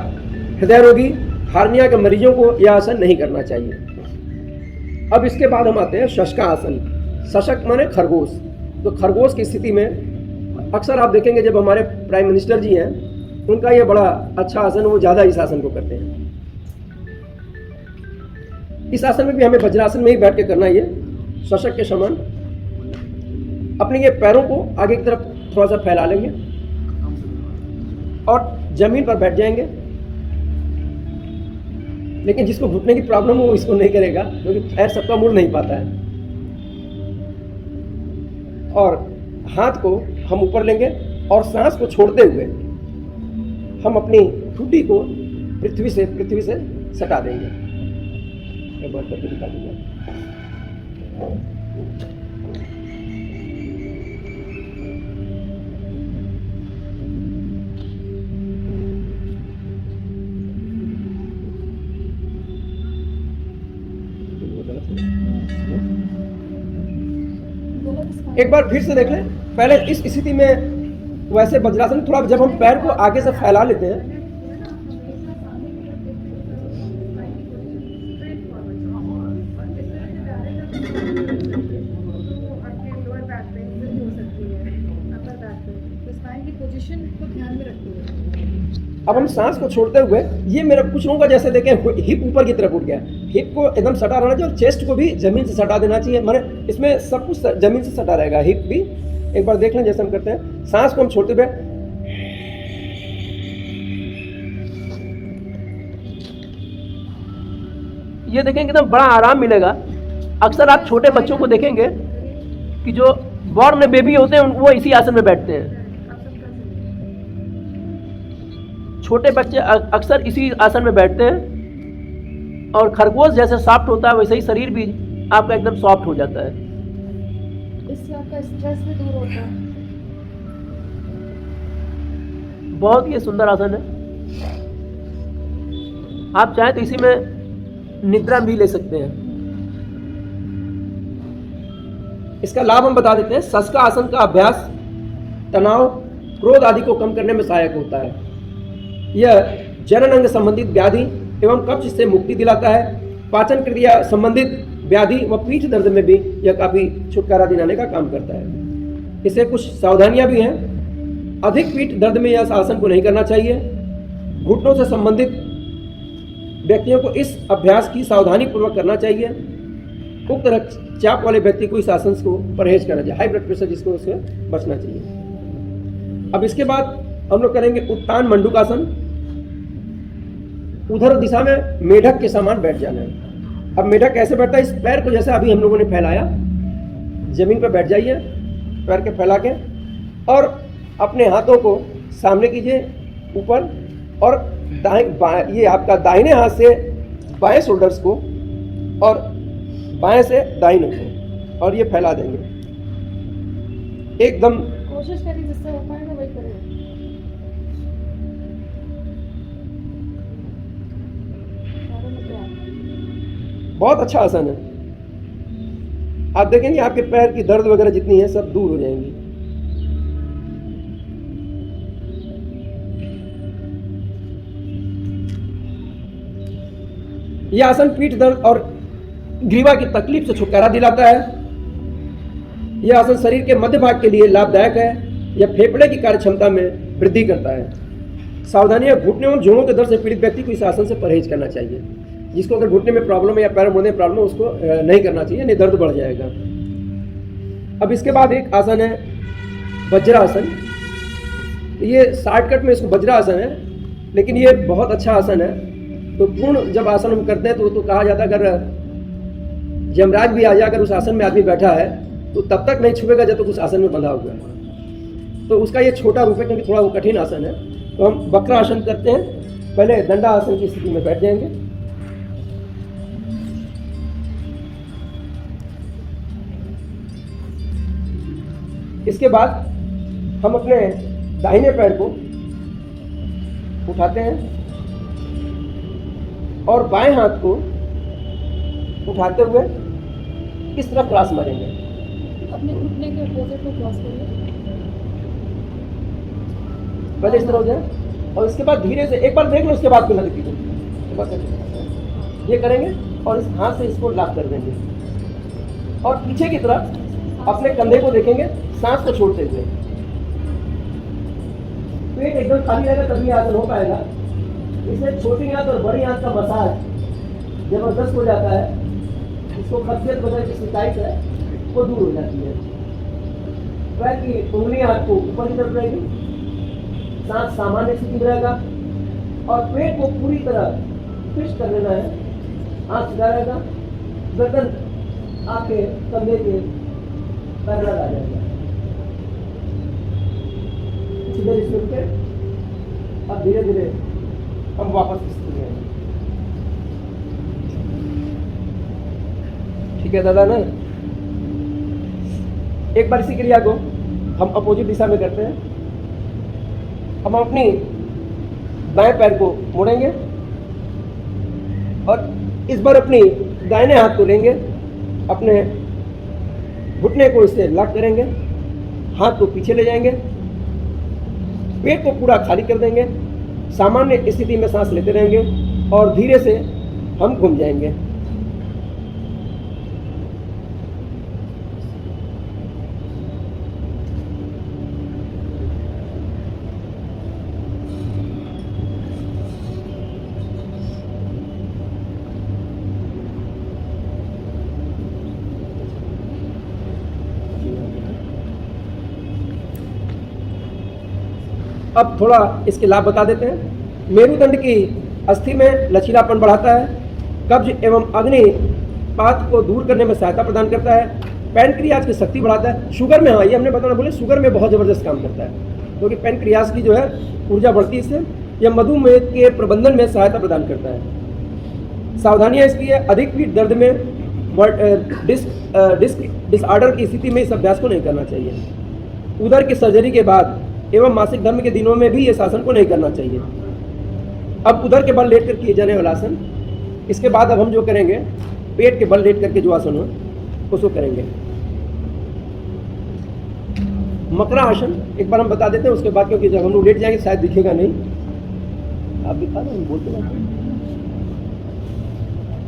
हृदय रोगी, हार्निया के मरीजों को यह आसन नहीं करना चाहिए। अब इसके बाद हम आते हैं शशकासन। शशक माने खरगोश। तो खरगोश की स्थिति में अक्सर आप देखेंगे जब हमारे प्राइम मिनिस्टर जी हैं, उनका यह बड़ा अच्छा आसन, वो ज़्यादा इस आसन को करते हैं। इस आसन में भी हमें वज्रासन में ही बैठ के करना है। शशक के समान अपने ये पैरों को आगे की तरफ थोड़ा सा फैला लेंगे और जमीन पर बैठ जाएंगे। लेकिन जिसको घुटने की प्रॉब्लम हो वो इसको नहीं करेगा क्योंकि पैर सबका मुड़ नहीं पाता है। और हाथ को हम ऊपर लेंगे और सांस को छोड़ते हुए हम अपनी ठुड्डी को पृथ्वी से सटा देंगे। एक बार करके दिखा दूंगा। एक बार फिर से देख लें। पहले इस स्थिति में वैसे वज्रासन, थोड़ा जब हम पैर को आगे से फैला लेते हैं अब हम सांस को छोड़ते हुए, ये मेरा कुछ लोगों का जैसे देखें हिप ऊपर की तरफ उठ गया, हिप को एकदम सटा रहना चाहिए और चेस्ट को भी जमीन से सटा देना चाहिए। माने इसमें सब कुछ जमीन से सटा रहेगा, हिप भी। एक बार देख लें जैसे हम करते हैं। सांस को हम छोड़ते हुए ये देखेंगे एकदम बड़ा आराम मिलेगा। अक्सर आप छोटे बच्चों को देखेंगे कि जो बॉर्न बेबी होते हैं वो इसी आसन में बैठते हैं। छोटे बच्चे अक्सर इसी आसन में बैठते हैं और खरगोश जैसे सॉफ्ट होता है वैसे ही शरीर भी आपका एकदम सॉफ्ट हो जाता है। इससे आपका स्ट्रेस भी दूर होता है। बहुत ही सुंदर आसन है। आप चाहें तो इसी में निद्रा भी ले सकते हैं। इसका लाभ हम बता देते हैं। सस्का आसन का अभ्यास तनाव, क्रोध आदि को कम करने में सहायक होता है। यह जनन अंग संबंधित व्याधि एवं कब्ज से मुक्ति दिलाता है। पाचन क्रिया संबंधित व्याधि व पीठ दर्द में भी यह काफी छुटकारा दिलाने का काम करता है। इससे कुछ सावधानियां भी हैं। अधिक पीठ दर्द में यह आसन को नहीं करना चाहिए। घुटनों से संबंधित व्यक्तियों को इस अभ्यास की सावधानी पूर्वक करना चाहिए। उक्त रक्तचाप वाले व्यक्ति को इस आसन को परहेज करना चाहिए। हाई ब्लड प्रेशर जिसको, उससे बचना चाहिए। अब इसके बाद हम लोग करेंगे उत्तान मंडूकासन। उधर दिशा में मेढक के समान बैठ जाना है। अब मेढक कैसे बैठता है? इस पैर को जैसे अभी हम लोगों ने फैलाया, जमीन पर बैठ जाइए, पैर के फैला के, और अपने हाथों को सामने कीजिए ऊपर, और ये आपका दाहिने हाथ से बाएं शोल्डर्स को और बाएं से दाहिने को, और ये फैला देंगे एकदम। कोशिश करिए जिससे हो पाएगा वही करें। बहुत अच्छा आसन है। आप देखेंगे आपके पैर की दर्द वगैरह जितनी है सब दूर हो जाएंगी। यह आसन पीठ दर्द और ग्रीवा की तकलीफ से छुटकारा दिलाता है। यह आसन शरीर के मध्य भाग के लिए लाभदायक है। यह फेफड़े की कार्य क्षमता में वृद्धि करता है। सावधानियां, घुटने और जोड़ों के दर्द से पीड़ित व्यक्ति को इस आसन से परहेज करना चाहिए। जिसको अगर घुटने में प्रॉब्लम है या पैर मुड़ने में प्रॉब्लम है, उसको नहीं करना चाहिए, नहीं दर्द बढ़ जाएगा। अब इसके बाद एक आसन है वज्रासन। ये शॉर्टकट में इसको वज्रासन है, लेकिन ये बहुत अच्छा आसन है। तो पूर्ण जब आसन हम करते हैं तो कहा जाता है अगर यमराज भी आ जाए, अगर उस आसन में आदमी बैठा है तो तब तक नहीं छुएगा जब तक उस आसन में बंधा हुआ है। तो उसका ये छोटा रूप है, क्योंकि थोड़ा वो कठिन आसन है। तो हम वक्र आसन करते हैं। पहले दंडा आसन की स्थिति में बैठ जाएंगे। इसके बाद हम अपने दाहिने पैर को उठाते हैं और बाएं हाथ को उठाते हुए इस तरफ क्रॉस मारेंगे। अपने घुटने के अपोजिट को क्रॉस करिए। पहले इस तरह हो जाए और इसके बाद धीरे से एक बार देख लो, उसके बाद फिर कीजिए। ये करेंगे और इस हाथ से इसको लॉक कर देंगे और पीछे की तरफ अपने कंधे को देखेंगे, सांस को छोड़ते हुए। पेट एकदम खाली रहेगा तभी आसन हो पाएगा। इससे छोटी आंत और बड़ी आंत का मसाज जबरदस्त हो जाता है। इसको कब्जियत वगैरह की शिकायत है वो दूर हो जाती है। पैर की उंगलियां हाथ को ऊपर की तरफ रहेगी, सांस सामान्य स्थिति में रहेगा और पेट को पूरी तरह फिक्स कर लेना है। आंख सीधा रहेगा, गर्दन आपके कंधे के पैरेलल आ जाएगा। सीधे इसमें रुके। अब धीरे धीरे हम वापस स्थिति में आएंगे। ठीक है दादा ना? एक बार इसी क्रिया को हम अपोजिट दिशा में करते हैं। हम अपनी दाएं पैर को मोड़ेंगे और इस बार अपनी दाहिने हाथ को लेंगे, अपने घुटने को इससे लॉक करेंगे, हाथ को पीछे ले जाएंगे, पेट को पूरा खाली कर देंगे, सामान्य स्थिति में सांस लेते रहेंगे और धीरे से हम घूम जाएंगे। अब थोड़ा इसके लाभ बता देते हैं। मेरुदंड की अस्थि में लचीलापन बढ़ाता है, कब्ज एवं अग्निपात को दूर करने में सहायता प्रदान करता है, पैनक्रियाज की शक्ति बढ़ाता है। शुगर में, हाँ ये हमने बताना बोले, शुगर में बहुत ज़बरदस्त काम करता है, क्योंकि पैनक्रियाज की जो है ऊर्जा बढ़ती है इससे। यह मधुमेह के प्रबंधन में सहायता प्रदान करता है। सावधानियाँ इसकी है, अधिक पीठ दर्द में डिस्क डिसऑर्डर की स्थिति में इस अभ्यास को नहीं करना चाहिए। उदर की सर्जरी के बाद एवं मासिक धर्म के दिनों में भी इस आसन को नहीं करना चाहिए। अब उदर के बल लेट कर किए जाने वाला आसन, इसके बाद अब हम जो करेंगे, पेट के बल लेट करके जो आसन हो उसको करेंगे। मकरा आसन एक बार हम बता देते हैं, उसके बाद क्योंकि जब हम लोग लेट जाएंगे शायद दिखेगा नहीं। आप दिखा रहे हैं, बोलते हैं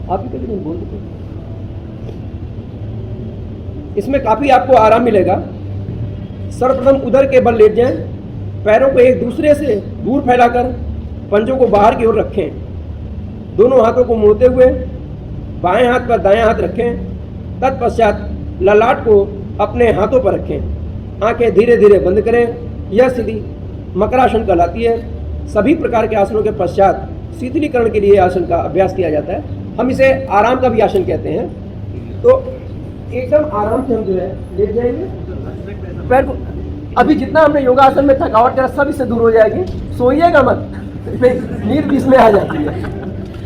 आप भी कभी नहीं बोलते। इसमें काफी आपको आराम मिलेगा। सर्वप्रथम उदर के बल लेट जाएं, पैरों को एक दूसरे से दूर फैलाकर पंजों को बाहर की ओर रखें, दोनों हाथों को मोड़ते हुए बाएं हाथ पर दायां हाथ रखें। तत्पश्चात ललाट को अपने हाथों पर रखें, आंखें धीरे धीरे बंद करें। यह स्थिति मकरासन कहलाती है। सभी प्रकार के आसनों के पश्चात शीतलीकरण के लिए आसन का अभ्यास किया जाता है। हम इसे आराम का भी आसन कहते हैं। तो एकदम आराम से हम जो है लेट जाएंगे, पैर को अभी जितना हमने योगासन में थकावट करा सब इससे दूर हो जाएगी। सोइएगा मत, नींद बीच में आ जाती है।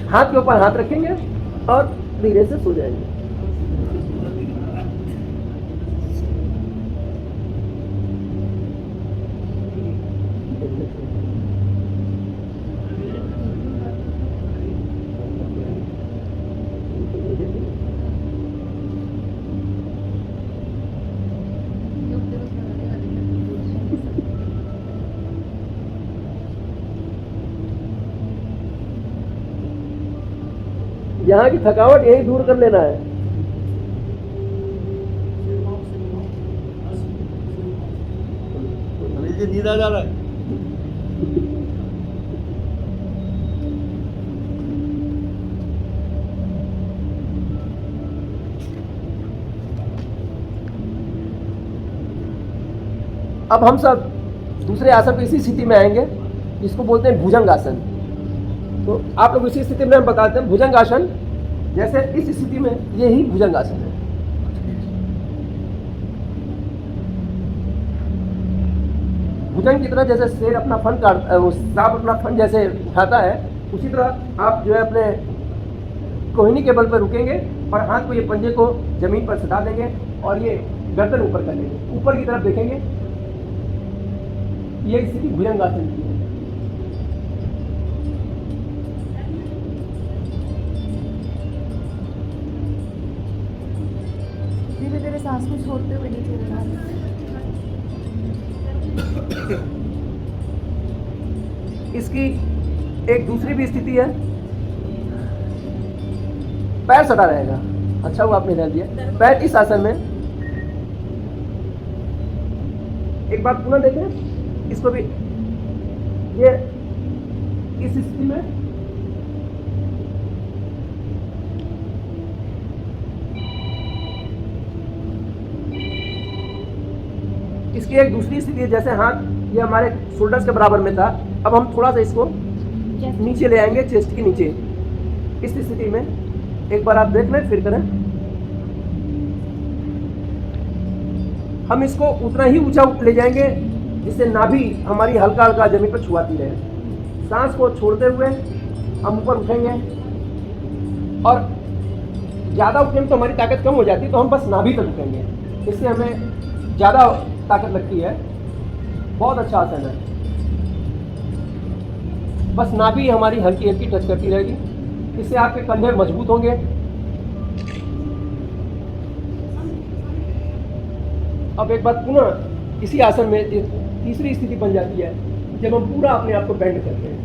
हाथ के ऊपर हाथ रखेंगे और धीरे से सो जाएंगे। योग दिवस मनाने वाले हैं। यहाँ की थकावट यही दूर कर लेना है। नींद आ जा रहा है। अब हम सब दूसरे आसन को इसी स्थिति में आएंगे, इसको बोलते हैं भुजंग आसन। तो आप लोग इसी स्थिति में हम बताते हैं भुजंग आसन। जैसे इस स्थिति में ये ही भुजंग आसन है। भुजंग की तरह जैसे शेर अपना फन काट, सांप अपना फन जैसे उठाता है, उसी तरह आप जो है अपने कोहनी के बल पर रुकेंगे और हाथ को ये पंजे को जमीन पर सटा देंगे और ये गर्दन ऊपर कर लेंगे, ऊपर की तरफ देखेंगे। ये स्थिति भुजंग आसन की है। धीरे धीरे सांस को छोड़ते हुए नीचे उतारना। इसकी एक दूसरी भी स्थिति है, पैर सटा रहेगा। अच्छा हुआ आपने ध्यान दिया। पैर इस आसन में एक बात पुनः देखें, इसको भी ये इस स्थिति में इसकी एक दूसरी स्थिति है। जैसे हाथ ये हमारे शोल्डर्स के बराबर में था, अब हम थोड़ा सा इसको नीचे ले आएंगे, चेस्ट के नीचे। इस स्थिति में एक बार आप देख लें, फिर करें। हम इसको उतना ही ऊंचा ले जाएंगे जिससे नाभि हमारी हल्का हल्का जमीन पर छुआती रहे। सांस को छोड़ते हुए हम ऊपर उठेंगे और ज़्यादा उठने में तो हमारी ताकत कम हो जाती है, तो हम बस नाभि तक उठेंगे। इससे हमें ज़्यादा ताकत लगती है। बहुत अच्छा आसन है। बस नाभि हमारी हल्की हल्की टच करती रहेगी। इससे आपके कंधे मजबूत होंगे। अब एक बात पुनः इसी आसन में एक तीसरी स्थिति बन जाती है जब हम पूरा अपने आप को बेंड करते हैं।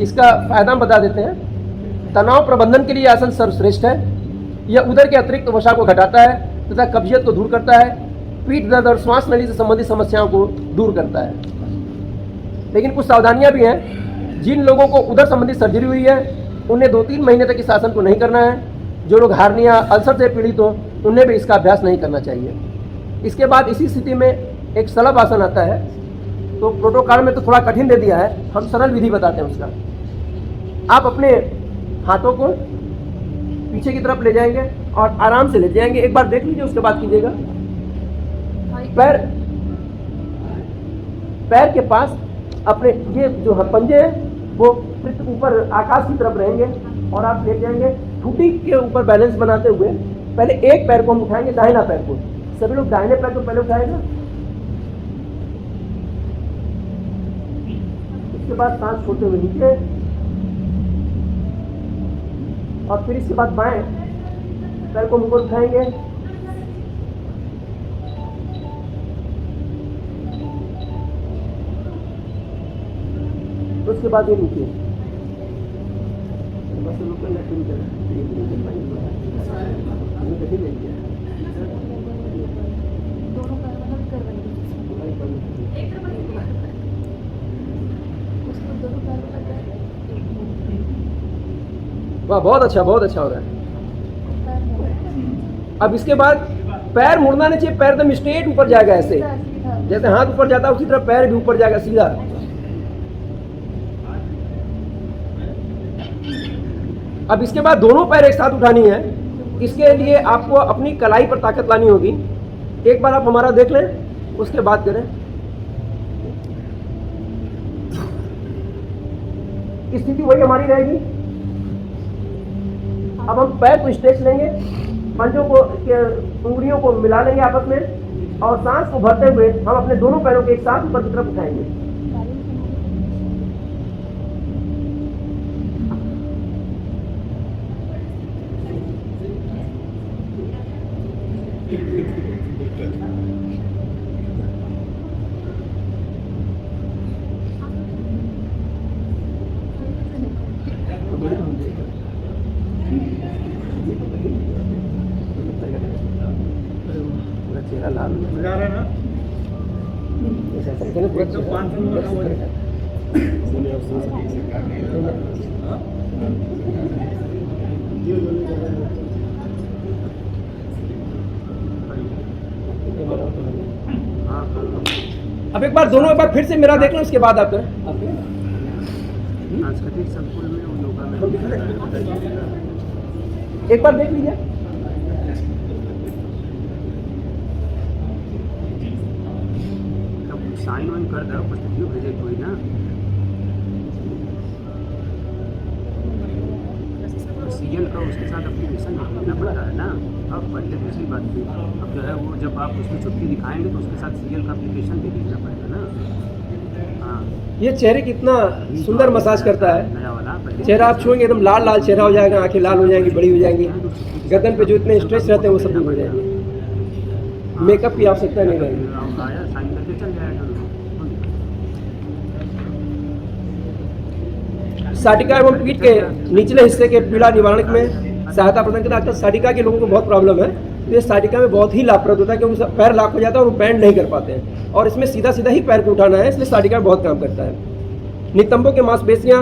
इसका फायदा हम बता देते हैं। तनाव प्रबंधन के लिए आसन सर्वश्रेष्ठ है। यह उदर के अतिरिक्त वसा को घटाता है तथा कब्जियत को दूर करता है। पीठ दर्द और श्वास नली से संबंधित समस्याओं को दूर करता है। लेकिन कुछ सावधानियां भी हैं। जिन लोगों को उदर संबंधी सर्जरी हुई है उन्हें 2-3 महीने तक इस आसन को नहीं करना है। जो लोग हार्निया अल्सर से पीड़ित हो उन्हें भी इसका अभ्यास नहीं करना चाहिए। इसके बाद इसी स्थिति में एक सलभ आसन आता है। तो प्रोटोकॉल में तो थोड़ा कठिन दे दिया है, हम सरल विधि बताते हैं उसका। आप अपने हाथों को पीछे की तरफ ले जाएंगे और आराम से ले जाएंगे। एक बार देख लीजिए, उसके बाद कीजिएगा। पैर के पास अपने ये जो पंजे हैं वो पृष्ठ ऊपर आकाश की तरफ रहेंगे और आप ले जाएंगे घुटी के ऊपर बैलेंस बनाते हुए पहले एक पैर को हम उठाएंगे, दाहिना पैर को। सभी लोग दाहिने पैर को पहले उठाएगा, इसके बाद सांस छोड़ते हुए नीचे, और फिर इसके बाद बाएं पैर को ऊपर उठाएंगे, उसके बाद ये नीचे। दोनों पैर मतलब कर रहे हैं उसको दोनों पैर में लग रहा है। वाह, बहुत अच्छा हो रहा है। पैर मोड़ रहे हैं। अब इसके बाद पैर मुड़ना नहीं चाहिए, पैर एकदम स्ट्रेट ऊपर जाएगा ऐसे, सीधा। जैसे हाथ ऊपर जाता है उसी तरह पैर भी ऊपर जाएगा सीधा। अब इसके बाद दोनों पैर एक साथ उठानी है। इसके लिए आपको अपनी कलाई पर ताकत लानी होगी। एक बार आप हमारा देख लें, उसके बाद करें। स्थिति वही हमारी रहेगी। अब हम पैर को स्ट्रेच लेंगे, पंजों को उंगलियों को मिला लेंगे आपस में, और सांस को भरते हुए हम अपने दोनों पैरों को एक साथ ऊपर की तरफ उठाएंगे। चेहरा लाल मजा आ रहा है ना? अब एक बार दोनों, एक बार फिर से मेरा देख लो, उसके बाद आप करें। सांस्कृतिक संकुल में उन लोगों में एक बार देख लीजिए। साइन वाइन कर दो, उपस्थिति भेजे कोई ना। सीएल का उसके साथ एप्लीकेशन लिखना पड़ता है ना। अब पहले दूसरी बात थी, अब जो है वो जब आप उसकी छुट्टी दिखाएंगे तो उसके साथ सीएल का एप्लीकेशन भी लिखना पड़ेगा ना। हाँ, ये चेहरे कितना सुंदर मसाज करता है। नया वाला पहले चेहरा आप छुएंगे एकदम लाल लाल चेहरा हो जाएगा, आंखें लाल हो जाएंगी, बड़ी हो जाएंगी, गर्दन पे जो इतने स्ट्रेस रहते हैं वो सब दूर हो जाएंगे, मेकअप की आवश्यकता नहीं रहेगी। आया साइन करके चल जाएगा। साटिका एवं पीठ के निचले हिस्से के पीड़ा निवारण में सहायता प्रदान करता है। आजकल साटिका के लोगों को बहुत प्रॉब्लम है, तो ये साटिका में बहुत ही लाभप्रद होता है, क्योंकि पैर लॉक हो जाता है और वो बैंड नहीं कर पाते हैं, और इसमें सीधा सीधा ही पैर को उठाना है, इसलिए साटिका बहुत काम करता है। नितंबों के मांसपेशियां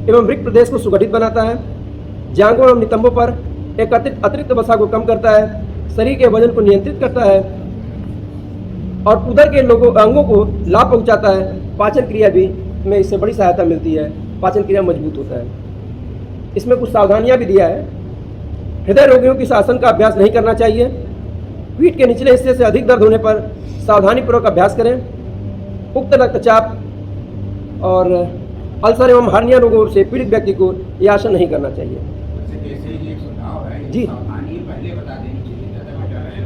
एवं वृक्क प्रदेश को सुगठित बनाता है, जांघों एवं नितंबों पर एक अतिरिक्त वसा को कम करता है, शरीर के वजन को नियंत्रित करता है, और उधर के अंगों को लाभ पहुंचाता है। पाचन क्रिया भी में इससे बड़ी सहायता मिलती है, पाचन क्रिया मजबूत होता है। इसमें कुछ सावधानियां भी दिया है। हृदय रोगियों की आसन का अभ्यास नहीं करना चाहिए। पीठ के निचले हिस्से से अधिक दर्द होने पर सावधानीपूर्वक अभ्यास करें। उक्त रक्तचाप और अल्सर एवं हार्निया रोगों से पीड़ित व्यक्ति को यह आसन नहीं करना चाहिए। जी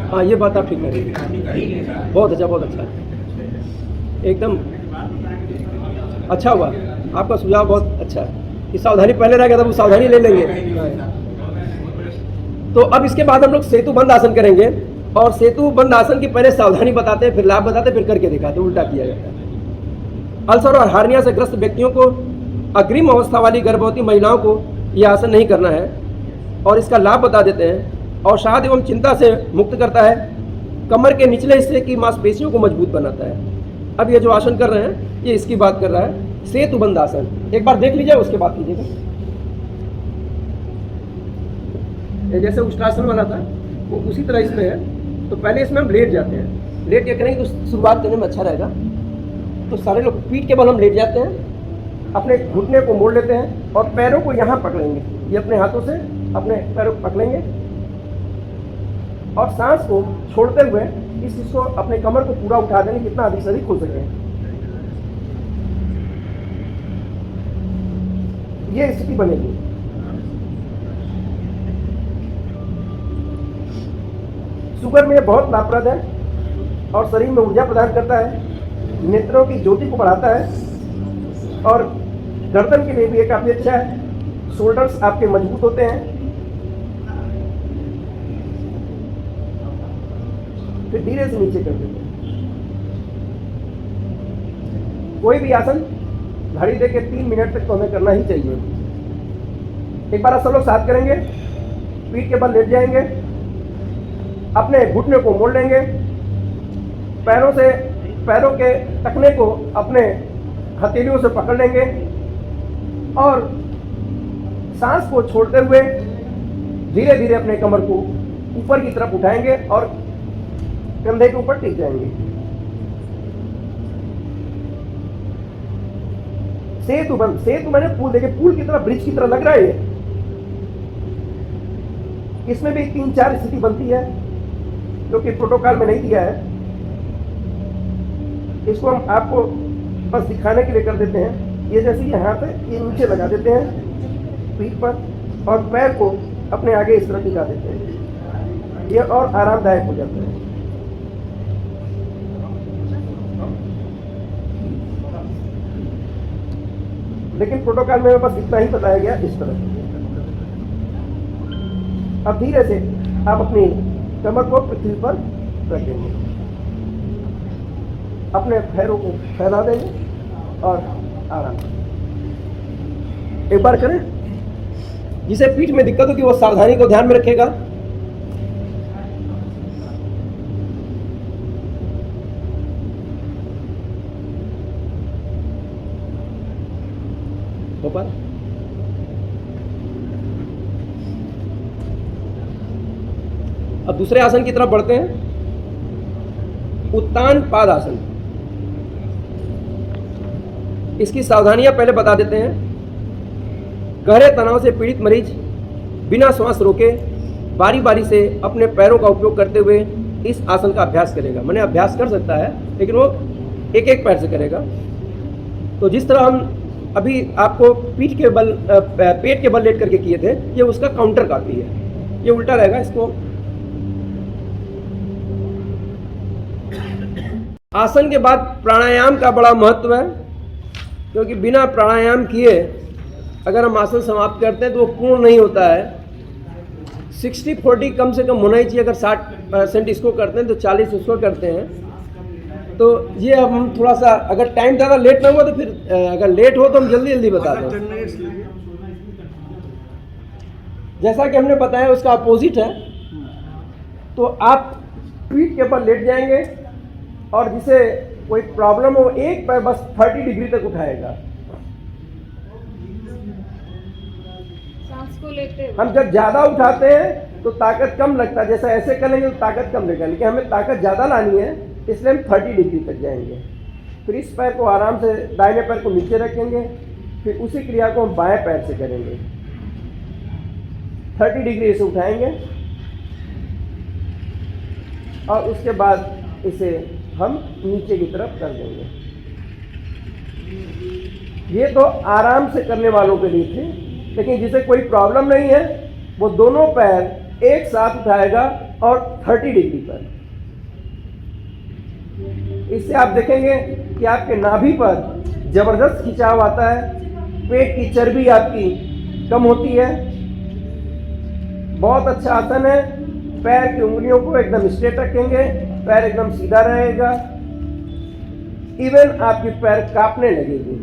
हाँ, ये बात आप ठीक करें। बहुत अच्छा, बहुत अच्छा, एकदम अच्छा हुआ, आपका सुझाव बहुत अच्छा है। ये सावधानी पहले रह गया था, वो सावधानी ले लेंगे। तो अब इसके बाद हम लोग सेतु बंद आसन करेंगे, और सेतु बंद आसन की पहले सावधानी बताते हैं, फिर लाभ बताते हैं, फिर करके दिखाते हैं, उल्टा किया जाता है। अल्सर और हार्निया से ग्रस्त व्यक्तियों को, अग्रिम अवस्था वाली गर्भवती महिलाओं को यह आसन नहीं करना है, और इसका लाभ बता देते हैं। अवसाद एवं चिंता से मुक्त करता है, कमर के निचले हिस्से की मांसपेशियों को मजबूत बनाता है। अब ये जो आसन कर रहे हैं ये इसकी बात कर रहा है, सेतु बंद आसन। एक बार देख लीजिए, उसके बाद कीजिएगा। ये जैसे उष्ट्रासन वाला था वो उसी तरह इसमें है। तो पहले इसमें हम लेट जाते हैं, लेट के करेंगे तो शुरुआत करने में अच्छा रहेगा। तो सारे लोग पीठ के बल हम लेट जाते हैं, अपने घुटने को मोड़ लेते हैं और पैरों को यहाँ पकड़ेंगे, ये अपने हाथों से अपने पैरों को पकड़ेंगे, और सांस को छोड़ते हुए इस चीज को अपने कमर को पूरा उठा देंगे, कितना अधिक से अधिक हो सके। ये स्थिति बनेगी। शुगर में बहुत लाभप्रद है और शरीर में ऊर्जा प्रदान करता है, नेत्रों की ज्योति को बढ़ाता है और गर्दन के लिए भी ये काफी अच्छा है। शोल्डर्स आपके मजबूत होते हैं। फिर धीरे से नीचे कर देते हैं। कोई भी आसन घड़ी देके 3 मिनट तक तो हमें करना ही चाहिए। एक बार सब लोग साथ करेंगे। पीठ के बल लेट जाएंगे, अपने घुटने को मोड़ लेंगे, पैरों के टखने को अपने हथेलियों से पकड़ लेंगे और सांस को छोड़ते हुए धीरे धीरे अपने कमर को ऊपर की तरफ उठाएंगे और कंधे के ऊपर टिक जाएंगे। सेतु मैंने पुल, देखिए पुल की तरह, ब्रिज की तरह लग रहा है ये। इसमें भी 3-4 स्थिति बनती है जो कि प्रोटोकॉल में नहीं दिया है। इसको हम आपको बस दिखाने के लिए कर देते हैं। ये जैसे यहाँ पे ये नीचे लगा देते हैं पीठ पर और पैर को अपने आगे इस तरह टिका देते हैं। ये और आरामदायक हो जाता है। लेकिन प्रोटोकॉल में बस इतना ही बताया गया, इस तरह। अब धीरे से आप अपनी कमर को पृथ्वी पर रखेंगे, अपने पैरों को फैला देंगे और आराम। एक बार करें। जिसे पीठ में दिक्कत होगी वो सावधानी को ध्यान में रखेगा। ऊपर अब दूसरे आसन की तरफ बढ़ते हैं। उत्तान पाद आसन। इसकी सावधानियां पहले बता देते हैं। गहरे तनाव से पीड़ित मरीज बिना श्वास रोके बारी बारी से अपने पैरों का उपयोग करते हुए इस आसन का अभ्यास करेगा। मैंने अभ्यास कर सकता है लेकिन वो एक एक पैर से करेगा। तो जिस तरह हम अभी आपको पेट के बल लेट करके किए थे, ये उसका काउंटर कॉपी है। ये उल्टा रहेगा। इसको आसन के बाद प्राणायाम का बड़ा महत्व है, क्योंकि बिना प्राणायाम किए अगर हम आसन समाप्त करते हैं तो वो पूर्ण नहीं होता है। 60-40 कम से कम होना ही चाहिए। अगर 60% इसको करते हैं तो 40 उसको करते हैं। तो ये अब हम थोड़ा सा, अगर टाइम ज़्यादा लेट ना हुआ तो फिर अगर लेट हो तो हम जल्दी जल्दी बता दें। जैसा कि हमने बताया उसका अपोजिट है। तो आप पीठ के ऊपर लेट जाएंगे और जिसे कोई प्रॉब्लम हो एक पैर बस 30 डिग्री तक उठाएगा। सांस को लेते हुए हम जब ज़्यादा उठाते हैं तो ताकत कम लगता है। जैसा ऐसे करेंगे तो ताकत कम लगेगा, लेकिन हमें ताकत ज़्यादा लानी है, इसलिए हम 30 डिग्री तक जाएंगे। फिर इस पैर को आराम से, दाहिने पैर को नीचे रखेंगे। फिर उसी क्रिया को हम बाएं पैर से करेंगे। 30 डिग्री से उठाएंगे और उसके बाद इसे हम नीचे की तरफ कर देंगे। ये तो आराम से करने वालों के लिए थे, लेकिन जिसे कोई प्रॉब्लम नहीं है वो दोनों पैर एक साथ उठाएगा और 30 डिग्री पर। इससे आप देखेंगे कि आपके नाभि पर जबरदस्त खिंचाव आता है, पेट की चर्बी आपकी कम होती है। बहुत अच्छा आसन है। पैर की उंगलियों को एकदम स्ट्रेट रखेंगे, पैर एकदम सीधा रहेगा। इवन आपकी पैर कांपने लगेगी।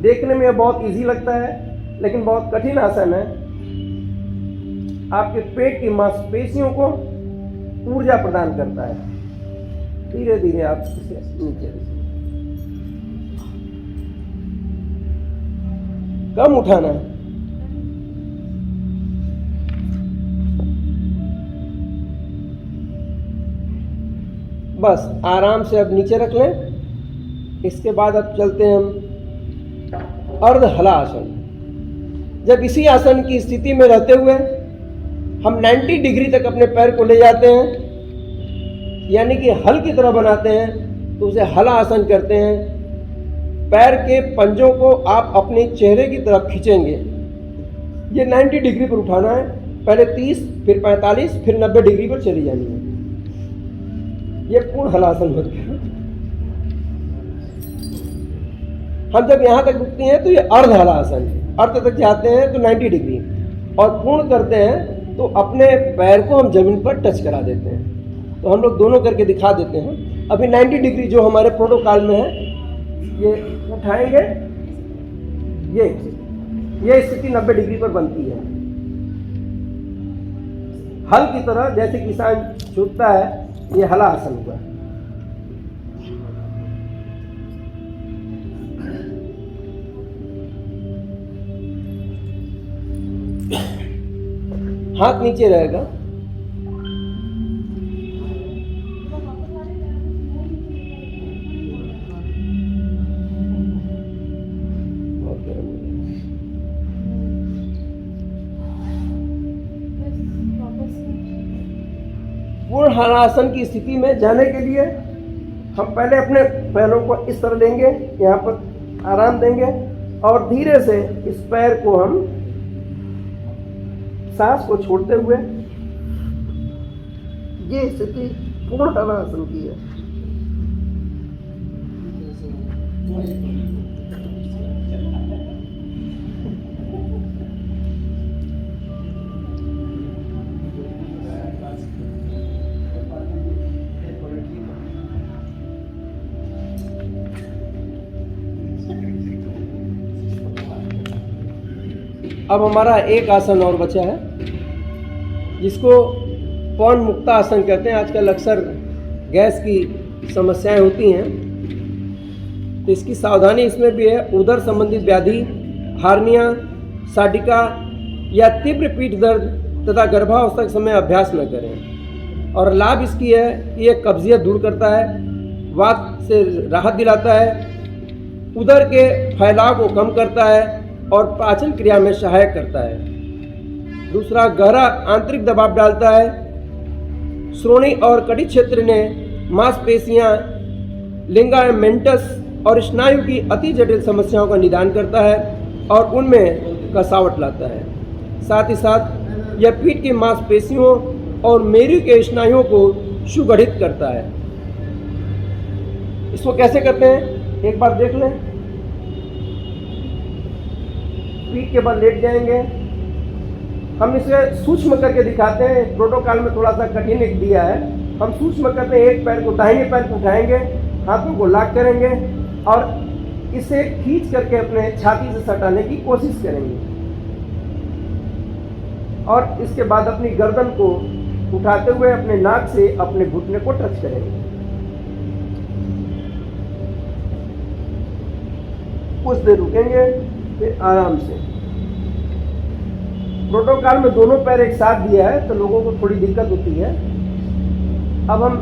देखने में बहुत इजी लगता है लेकिन बहुत कठिन आसन है। आपके पेट की मांसपेशियों को ऊर्जा प्रदान करता है। धीरे धीरे आप इसे नीचे कम उठाना है। बस आराम से अब नीचे रख लें। इसके बाद अब चलते हैं हम अर्ध हला आसन। जब इसी आसन की स्थिति में रहते हुए हम 90 डिग्री तक अपने पैर को ले जाते हैं, यानी कि हल की तरह बनाते हैं, तो उसे हला आसन करते हैं। पैर के पंजों को आप अपने चेहरे की तरफ खींचेंगे। ये 90 डिग्री पर उठाना है, पहले 30, फिर 45, फिर 90 डिग्री पर चली जानी है। ये पूर्ण हलासन होता है। हम जब यहाँ तक रुकते हैं तो ये अर्ध हलासन, अर्ध तक जाते हैं तो 90 डिग्री, और पूर्ण करते हैं तो अपने पैर को हम जमीन पर टच करा देते हैं। तो हम लोग दोनों करके दिखा देते हैं। अभी 90 डिग्री जो हमारे प्रोटोकॉल में है, ये उठाएंगे, ये स्थिति 90 डिग्री पर बनती है। हल की तरह जैसे किसान छूटता है, ये हलासन हुआ। हाथ नीचे रहेगा। पूर्ण हलासन की स्थिति में जाने के लिए हम पहले अपने पैरों को इस तरह लेंगे, यहाँ पर आराम देंगे, और धीरे से इस पैर को हम सांस को छोड़ते हुए, ये स्थिति पूर्ण हलासन की है। अब हमारा एक आसन और बचा है, जिसको पवन मुक्ता आसन कहते हैं। आजकल अक्सर गैस की समस्याएं होती हैं, तो इसकी सावधानी इसमें भी है। उदर संबंधित व्याधि, हार्निया, साटिका या तीव्र पीठ दर्द तथा गर्भावस्था के समय अभ्यास न करें। और लाभ इसकी है कि यह कब्जियत दूर करता है, वात से राहत दिलाता है, उदर के फैलाव को कम करता है और पाचन क्रिया में सहायक करता है। दूसरा, गहरा आंतरिक दबाव डालता है। श्रोणि और कटी क्षेत्र में मांसपेशियां, लिगामेंटस और स्नायु की अति जटिल समस्याओं का निदान करता है और उनमें कसावट लाता है। साथ ही साथ यह पीठ की मांसपेशियों और मेरु के स्नायुओं को सुगठित करता है। इसको कैसे करते हैं, एक बार देख लें। पीठ के बल लेट जाएंगे। हम इसे सूक्ष्म करके दिखाते हैं, प्रोटोकॉल में थोड़ा सा कठिन दिया है। हम सूक्ष्म करते हैं, एक पैर को दाहिने पैर को उठाएंगे, हाथों को लॉक करेंगे और इसे खींच करके अपने छाती से सटाने की कोशिश करेंगे। और इसके बाद अपनी गर्दन को उठाते हुए अपने नाक से अपने घुटने को टच करेंगे। कुछ देर रुकेंगे, फिर आराम से। प्रोटोकॉल में दोनों पैर एक साथ दिया है तो लोगों को थोड़ी दिक्कत होती है। अब हम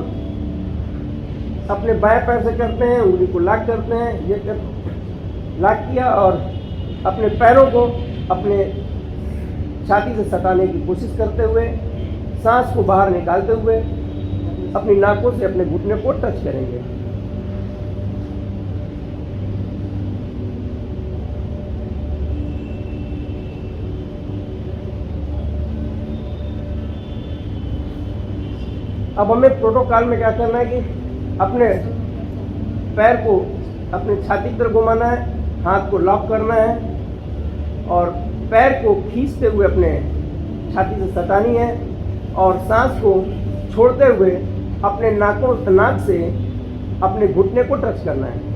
अपने बाएं पैर से करते हैं, उंगली को लॉक करते हैं, ये कर लॉक किया और अपने पैरों को अपने छाती से सटाने की कोशिश करते हुए, सांस को बाहर निकालते हुए अपनी नाकों से अपने घुटने को टच करेंगे। अब हमें प्रोटोकॉल में क्या करना है कि अपने पैर को अपने छाती की तरफ घुमाना है, हाथ को लॉक करना है और पैर को खींचते हुए अपने छाती से सटानी है और सांस को छोड़ते हुए अपने नाक से अपने घुटने को टच करना है।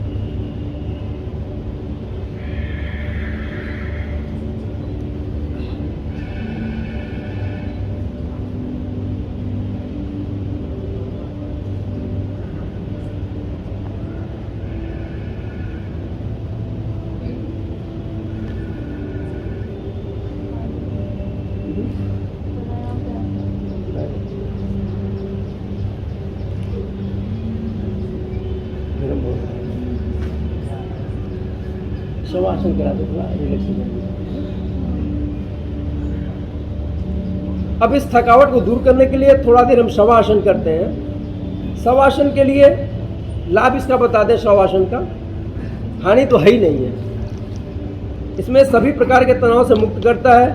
शवासन करा दो, थोड़ा रिलैक्स हो जाएगा। अब इस थकावट को दूर करने के लिए थोड़ा देर हम शवासन करते हैं। शवासन के लिए लाभ इसका बता दें। शवासन का हानि तो है ही नहीं है। इसमें सभी प्रकार के तनाव से मुक्त करता है,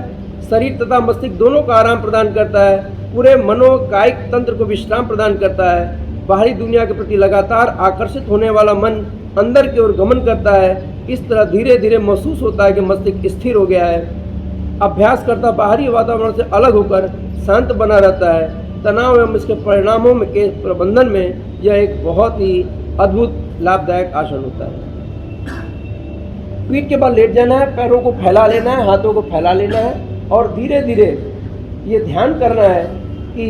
शरीर तथा मस्तिष्क दोनों को आराम प्रदान करता है, पूरे मनोकायिक तंत्र को विश्राम प्रदान करता है। बाहरी दुनिया के प्रति लगातार आकर्षित होने वाला मन अंदर की ओर गमन करता है। इस तरह धीरे धीरे महसूस होता है कि मस्तिष्क स्थिर हो गया है। अभ्यास करता बाहरी वातावरण से अलग होकर शांत बना रहता है। तनाव एवं इसके परिणामों में के प्रबंधन में यह एक बहुत ही अद्भुत लाभदायक आसन होता है। पीठ के बल लेट जाना है, पैरों को फैला लेना है, हाथों को फैला लेना है और धीरे धीरे ये ध्यान करना है कि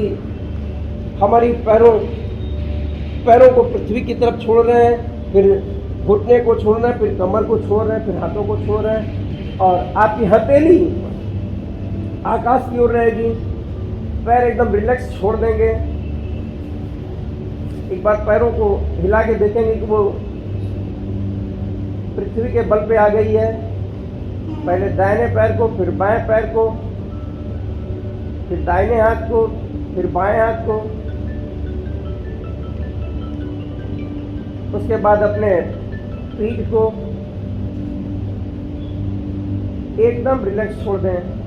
हमारी पैरों को पृथ्वी की तरफ छोड़ रहे हैं, फिर घुटने को छोड़ रहे हैं, फिर कमर को छोड़ रहे हैं, फिर हाथों को छोड़ रहे हैं और आपकी हथेली आकाश की ओर रहेगी। पैर एकदम रिलैक्स छोड़ देंगे। एक बार पैरों को हिला के देखेंगे कि वो पृथ्वी के बल पे आ गई है। पहले दाहिने पैर को, फिर बाएं पैर को, फिर दाहिने हाथ को, फिर बाएं हाथ को। उसके बाद अपने पीठ को एकदम रिलैक्स छोड़ दें।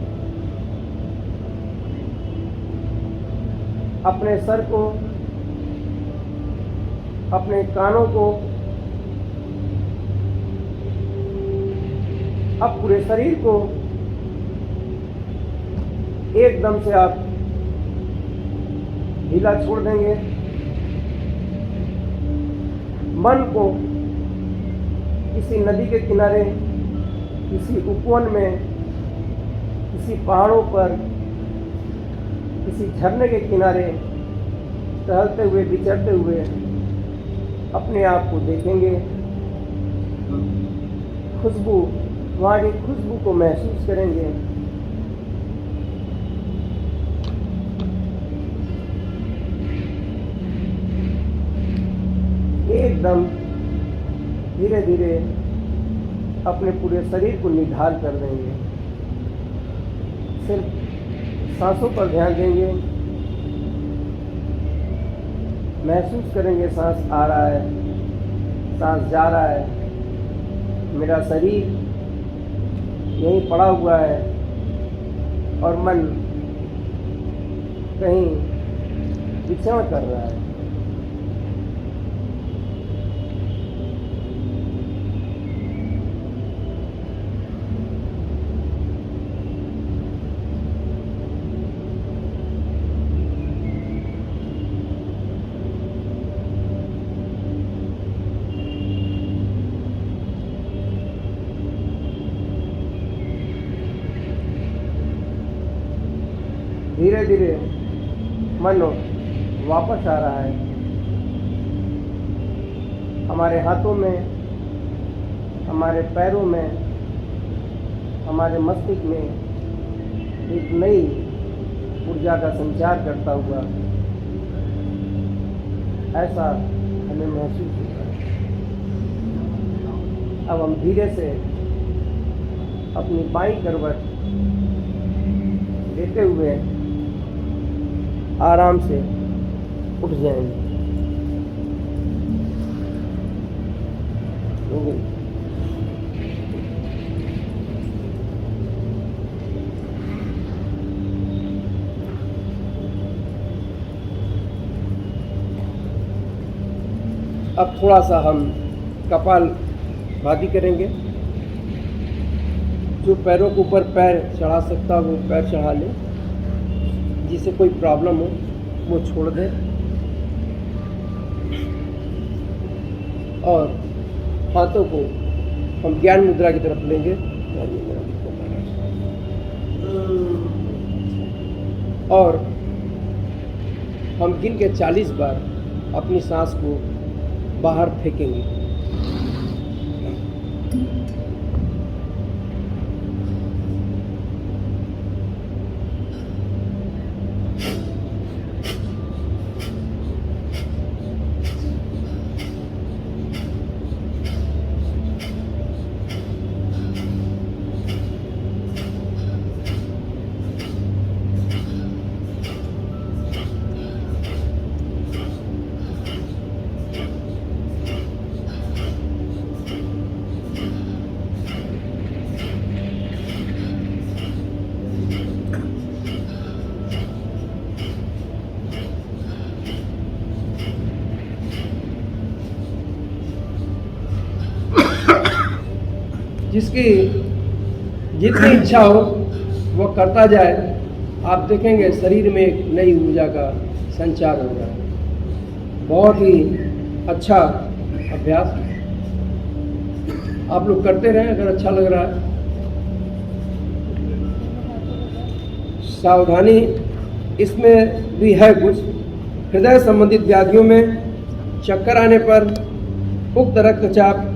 अपने सर को, अपने कानों को, अब पूरे शरीर को एकदम से आप ढीला छोड़ देंगे। मन को किसी नदी के किनारे, किसी उपवन में, किसी पहाड़ों पर, किसी झरने के किनारे टहलते हुए, विचरते हुए अपने आप को देखेंगे। खुशबू, वहाँ की खुशबू को महसूस करेंगे। एकदम धीरे धीरे अपने पूरे शरीर को निढाल कर देंगे। सिर्फ सांसों पर ध्यान देंगे। महसूस करेंगे सांस आ रहा है, सांस जा रहा है। मेरा शरीर यहीं पड़ा हुआ है और मन कहीं विचरण कर रहा है। धीरे धीरे मन वापस आ रहा है। हमारे हाथों में, हमारे पैरों में, हमारे मस्तिष्क में एक नई ऊर्जा का संचार करता हुआ ऐसा हमें महसूस होता है। अब हम धीरे से अपनी बाईं करवट लेते हुए आराम से उठ जाएंगे। अब थोड़ा सा हम कपालभाति करेंगे। जो पैरों के ऊपर पैर चढ़ा सकता वो पैर चढ़ा ले, जिसे कोई प्रॉब्लम हो वो छोड़ दे और हाथों को हम ज्ञान मुद्रा की तरफ लेंगे। और हम गिन के 40 बार अपनी सांस को बाहर फेंकेंगे। जिसकी जितनी इच्छा हो वो करता जाए, आप देखेंगे शरीर में एक नई ऊर्जा का संचार होगा। बहुत ही अच्छा अभ्यास, आप लोग करते रहें अगर अच्छा लग रहा है। सावधानी इसमें भी है कुछ। हृदय संबंधित व्याधियों में चक्कर आने पर, उक्त रक्तचाप,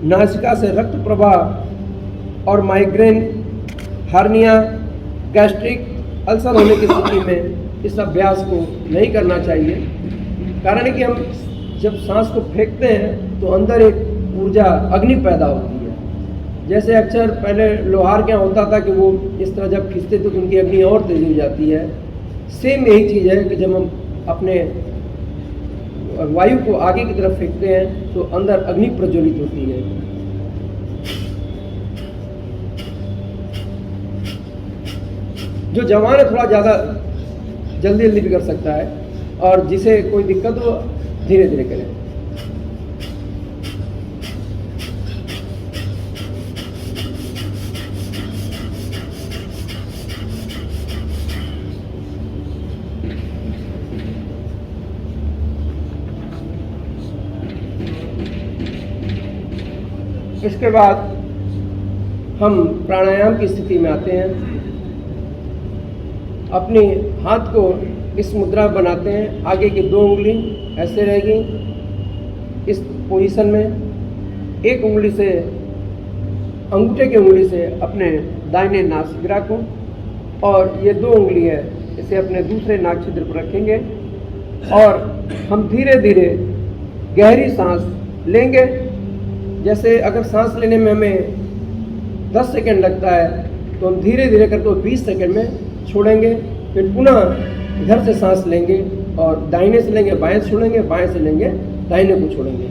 नासिका से रक्त प्रवाह और माइग्रेन, हार्निया, गैस्ट्रिक अल्सर होने की स्थिति में इस अभ्यास को नहीं करना चाहिए। कारण है कि हम जब सांस को फेंकते हैं तो अंदर एक ऊर्जा, अग्नि पैदा होती है। जैसे अक्सर पहले लोहार क्या होता था कि वो इस तरह जब खींचते थे तो उनकी अग्नि और तेज हो जाती है। सेम यही चीज़ है कि जब हम अपने वायु को आगे की तरफ फेंकते हैं तो अंदर अग्नि प्रज्वलित होती है। जो जवान है थोड़ा ज़्यादा जल्दी भी कर सकता है, और जिसे कोई दिक्कत हो धीरे धीरे करें। इसके बाद हम प्राणायाम की स्थिति में आते हैं। अपने हाथ को इस मुद्रा बनाते हैं, आगे की 2 उंगली ऐसे रहेगी इस पोजीशन में। एक उंगली से, अंगूठे की उंगली से अपने दाहिने नासिका को, और ये 2 उंगली है इसे अपने दूसरे नाक छिद्र पर रखेंगे, और हम धीरे धीरे गहरी सांस लेंगे। जैसे अगर सांस लेने में हमें 10 सेकंड लगता है तो हम धीरे धीरे करके 20 सेकंड में छोड़ेंगे। फिर पुनः इधर से सांस लेंगे और दाहिने से लेंगे बाएं से छोड़ेंगे, बाएं से लेंगे दाहिने को छोड़ेंगे।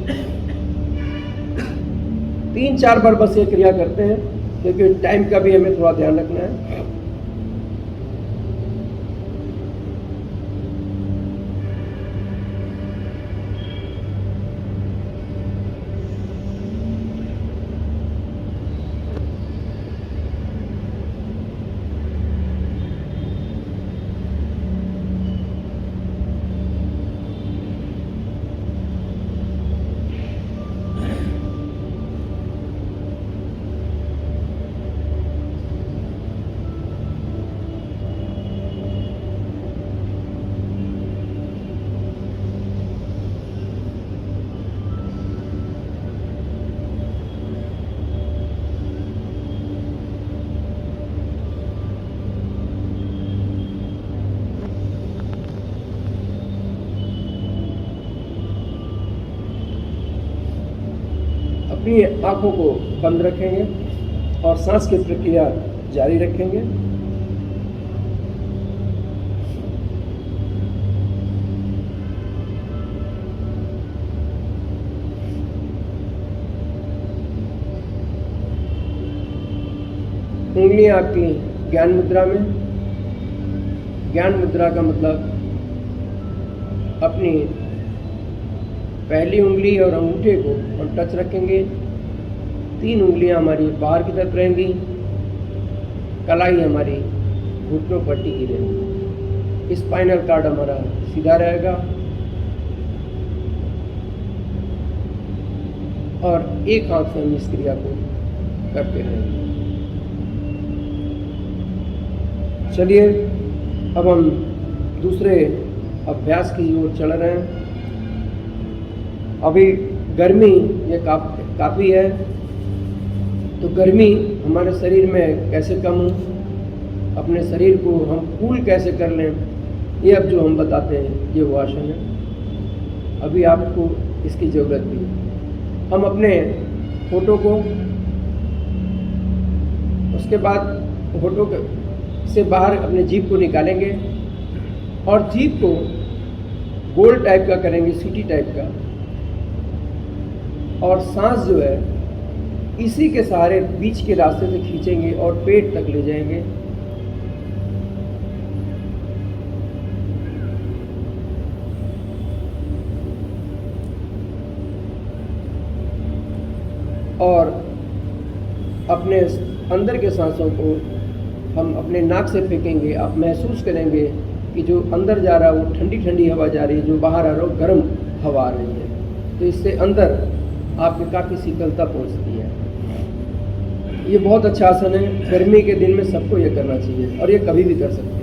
3-4 बार बस ये क्रिया करते हैं, क्योंकि टाइम का भी हमें थोड़ा ध्यान रखना है। अपनी आंखों को बंद रखेंगे और सांस की प्रक्रिया जारी रखेंगे। उंगलियां आपकी ज्ञान मुद्रा में। ज्ञान मुद्रा का मतलब अपनी पहली उंगली और अंगूठे को हम टच रखेंगे। 3 उंगलियां हमारी बाहर की तरफ रहेंगी, कलाई हमारी घुटनों पर टिकी रहेगी। स्पाइनल कार्ड हमारा सीधा रहेगा, और एक हाथ से हम इस क्रिया को करते रहेंगे। चलिए अब हम दूसरे अभ्यास की ओर चल रहे हैं। अभी गर्मी ये काफ़ी है, तो गर्मी हमारे शरीर में कैसे कम हो, अपने शरीर को हम कूल कैसे कर लें, ये अब जो हम बताते हैं ये वो आसन है। अभी आपको इसकी ज़रूरत भी है। हम अपने फोटो को, उसके बाद फोटो से बाहर अपने जीभ को निकालेंगे और जीभ को गोल टाइप का करेंगे, सीटी टाइप का, और सांस जो है इसी के सहारे बीच के रास्ते से खींचेंगे और पेट तक ले जाएंगे। और अपनी अपने अंदर के सांसों को हम अपने नाक से फेंकेंगे, आप महसूस करेंगे कि जो अंदर जा रहा है वो ठंडी ठंडी हवा जा रही है, जो बाहर आ रहा है गर्म हवा आ रही है। तो इससे अंदर आपके काफ़ी शीतलता पहुंचती है। ये बहुत अच्छा आसन है, गर्मी के दिन में सबको ये करना चाहिए और ये कभी भी कर सकते हैं।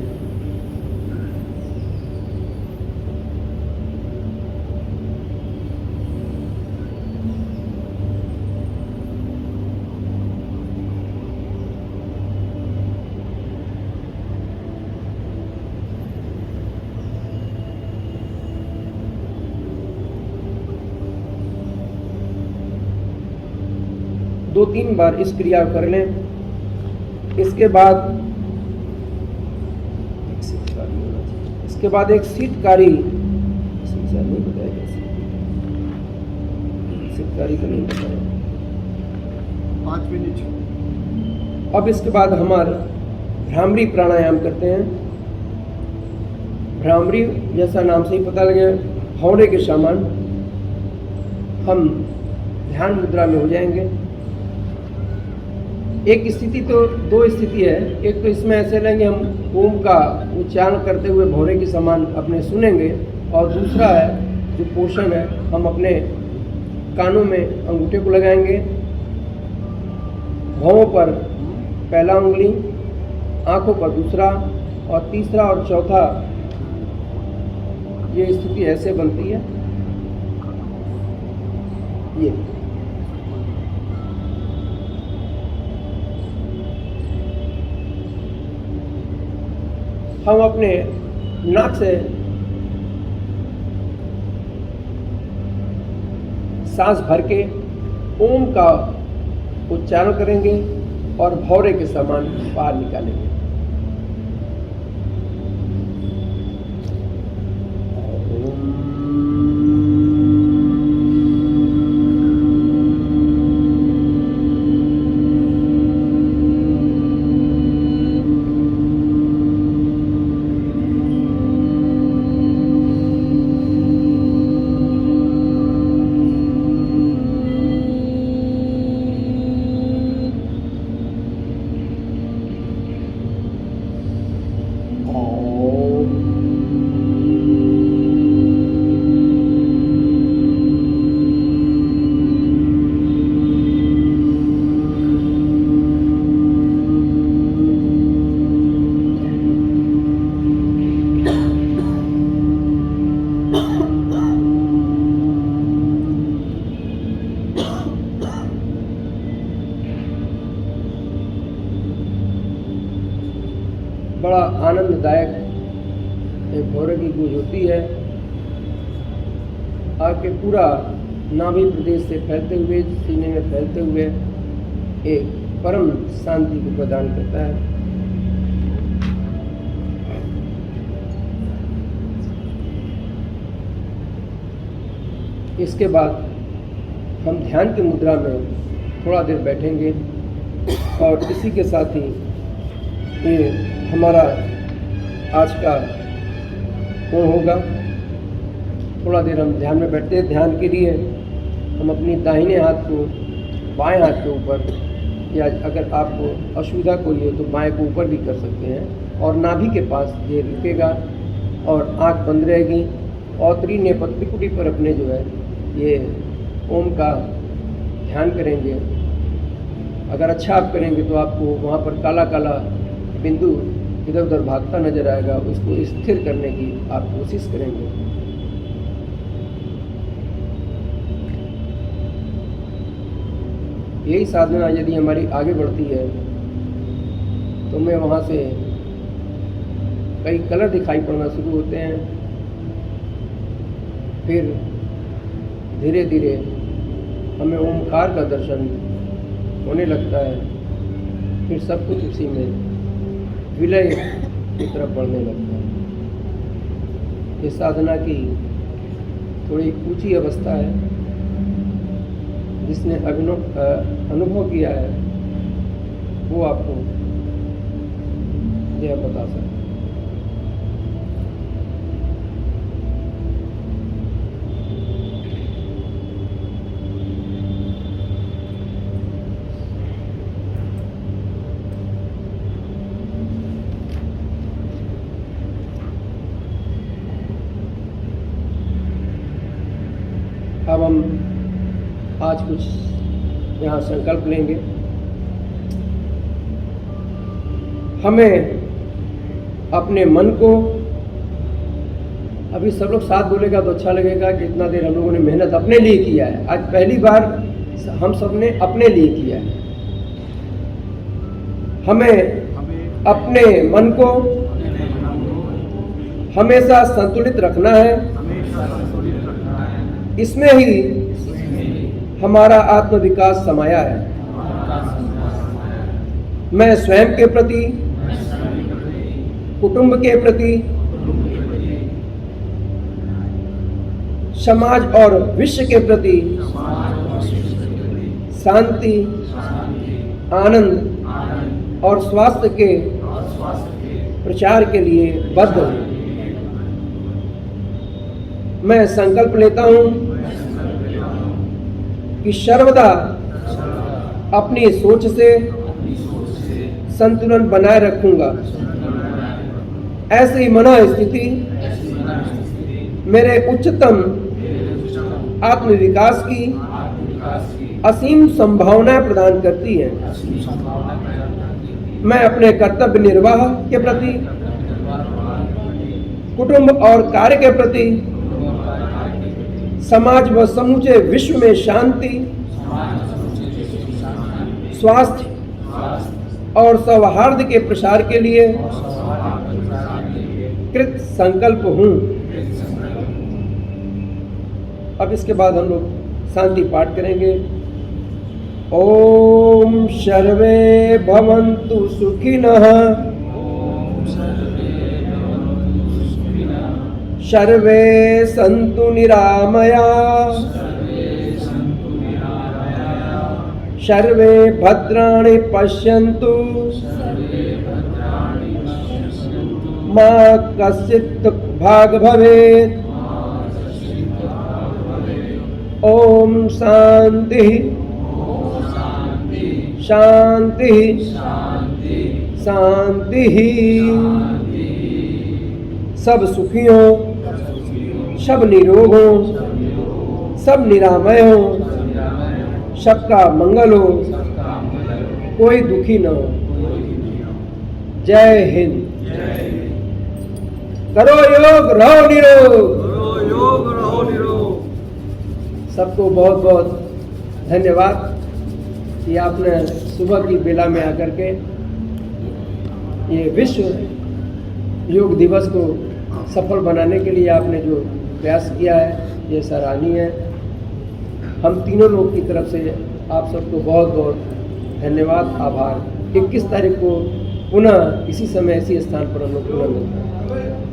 दो तीन बार इस क्रिया को कर लें। इसके बाद एक शीतकारी नहीं बताया, शीतकारी का नहीं बताया। 5 मिनट। अब इसके बाद हमारे भ्रामरी प्राणायाम करते हैं। भ्रामरी जैसा नाम से ही पता लगे, भौरे के समान हम ध्यान मुद्रा में हो जाएंगे। एक स्थिति तो दो स्थिति है, एक तो इसमें ऐसे लेंगे हम ओम का उच्चारण करते हुए भौरे के समान अपने सुनेंगे, और दूसरा है जो पोषण है, हम अपने कानों में अंगूठे को लगाएंगे, भौं पर पहला उंगली, आंखों पर दूसरा, और तीसरा और चौथा ये स्थिति ऐसे बनती है। ये हम अपने नाक से सांस भर के ओम का उच्चारण करेंगे और भौरे के समान बाहर निकालेंगे। बड़ा आनंददायक एक भौरे की गूंज होती है, आपके पूरा नाभि प्रदेश से फैलते हुए, सीने में फैलते हुए एक परम शांति को प्रदान करता है। इसके बाद हम ध्यान की मुद्रा में थोड़ा देर बैठेंगे और इसी के साथ ही ये हमारा आज का पूर्ण होगा। थोड़ा देर हम ध्यान में बैठते हैं। ध्यान के लिए हम अपनी दाहिने हाथ को बाएं हाथ के ऊपर, या अगर आपको असुविधा कोई हो तो बाएं को ऊपर भी कर सकते हैं, और नाभि के पास ये रुकेगा और आंख बंद रहेगी, और त्रिनेत्र त्रिकुटी पर अपने जो है ये ओम का ध्यान करेंगे। अगर अच्छा आप करेंगे तो आपको वहाँ पर काला काला बिंदु इधर उधर भागता नजर आएगा, उसको स्थिर करने की आप कोशिश करेंगे। यही साधना यदि हमारी आगे बढ़ती है तो हमें वहाँ से कई कलर दिखाई पड़ना शुरू होते हैं, फिर धीरे धीरे हमें ओमकार का दर्शन होने लगता है, फिर सब कुछ उसी में विलय की तरफ बढ़ने लगता है। इस साधना की थोड़ी ऊंची अवस्था है, जिसने अनुभव किया है वो आपको यह बता सकता है। अब हम आज कुछ यहाँ संकल्प लेंगे। हमें अपने मन को, अभी सब लोग साथ बोलेगा तो अच्छा लगेगा कि इतना देर हम लोगों ने मेहनत अपने लिए किया है। आज पहली बार हम सब ने अपने लिए किया है। हमें अपने मन को हमेशा संतुलित रखना है। इसमें ही हमारा आत्मविकास समाया है। मैं स्वयं के प्रति, कुटुंब के प्रति, समाज और विश्व के प्रति शांति, आनंद और स्वास्थ्य के प्रचार के लिए बद्ध हूँ। मैं संकल्प लेता हूँ कि सर्वदा अपनी सोच से संतुलन बनाए रखूंगा। ऐसी मनोस्थिति मेरे उच्चतम आत्मविकास की असीम संभावनाएं प्रदान करती है। मैं अपने कर्तव्य निर्वाह के प्रति, कुटुंब और कार्य के प्रति, समाज व समूचे विश्व में शांति, स्वास्थ्य और सौहार्द के प्रसार के लिए कृत संकल्प हूँ। अब इसके बाद हम लोग शांति पाठ करेंगे। ओम सर्वे भवन्तु सुखिनः, सर्वे सन्तु निरामया, सर्वे भद्राणि पश्यन्तु, मा कश्चित् भाग भवेत्। ओम शांति शांति शांति। सब सुखी हो, सब निरोग हो, सब निरामय हो, सबका मंगल हो, कोई दुखी न हो। जय हिंद। करो योग, रहो निरोग। सबको बहुत बहुत धन्यवाद कि आपने सुबह की बेला में आकर के ये विश्व योग दिवस को सफल बनाने के लिए आपने जो प्रयास किया है, ये सराहनीय है। हम तीनों लोग की तरफ से आप सबको बहुत बहुत धन्यवाद, आभार। 21 तारीख को पुनः इसी समय इसी स्थान पर हम लोग पुनः मिलते हैं।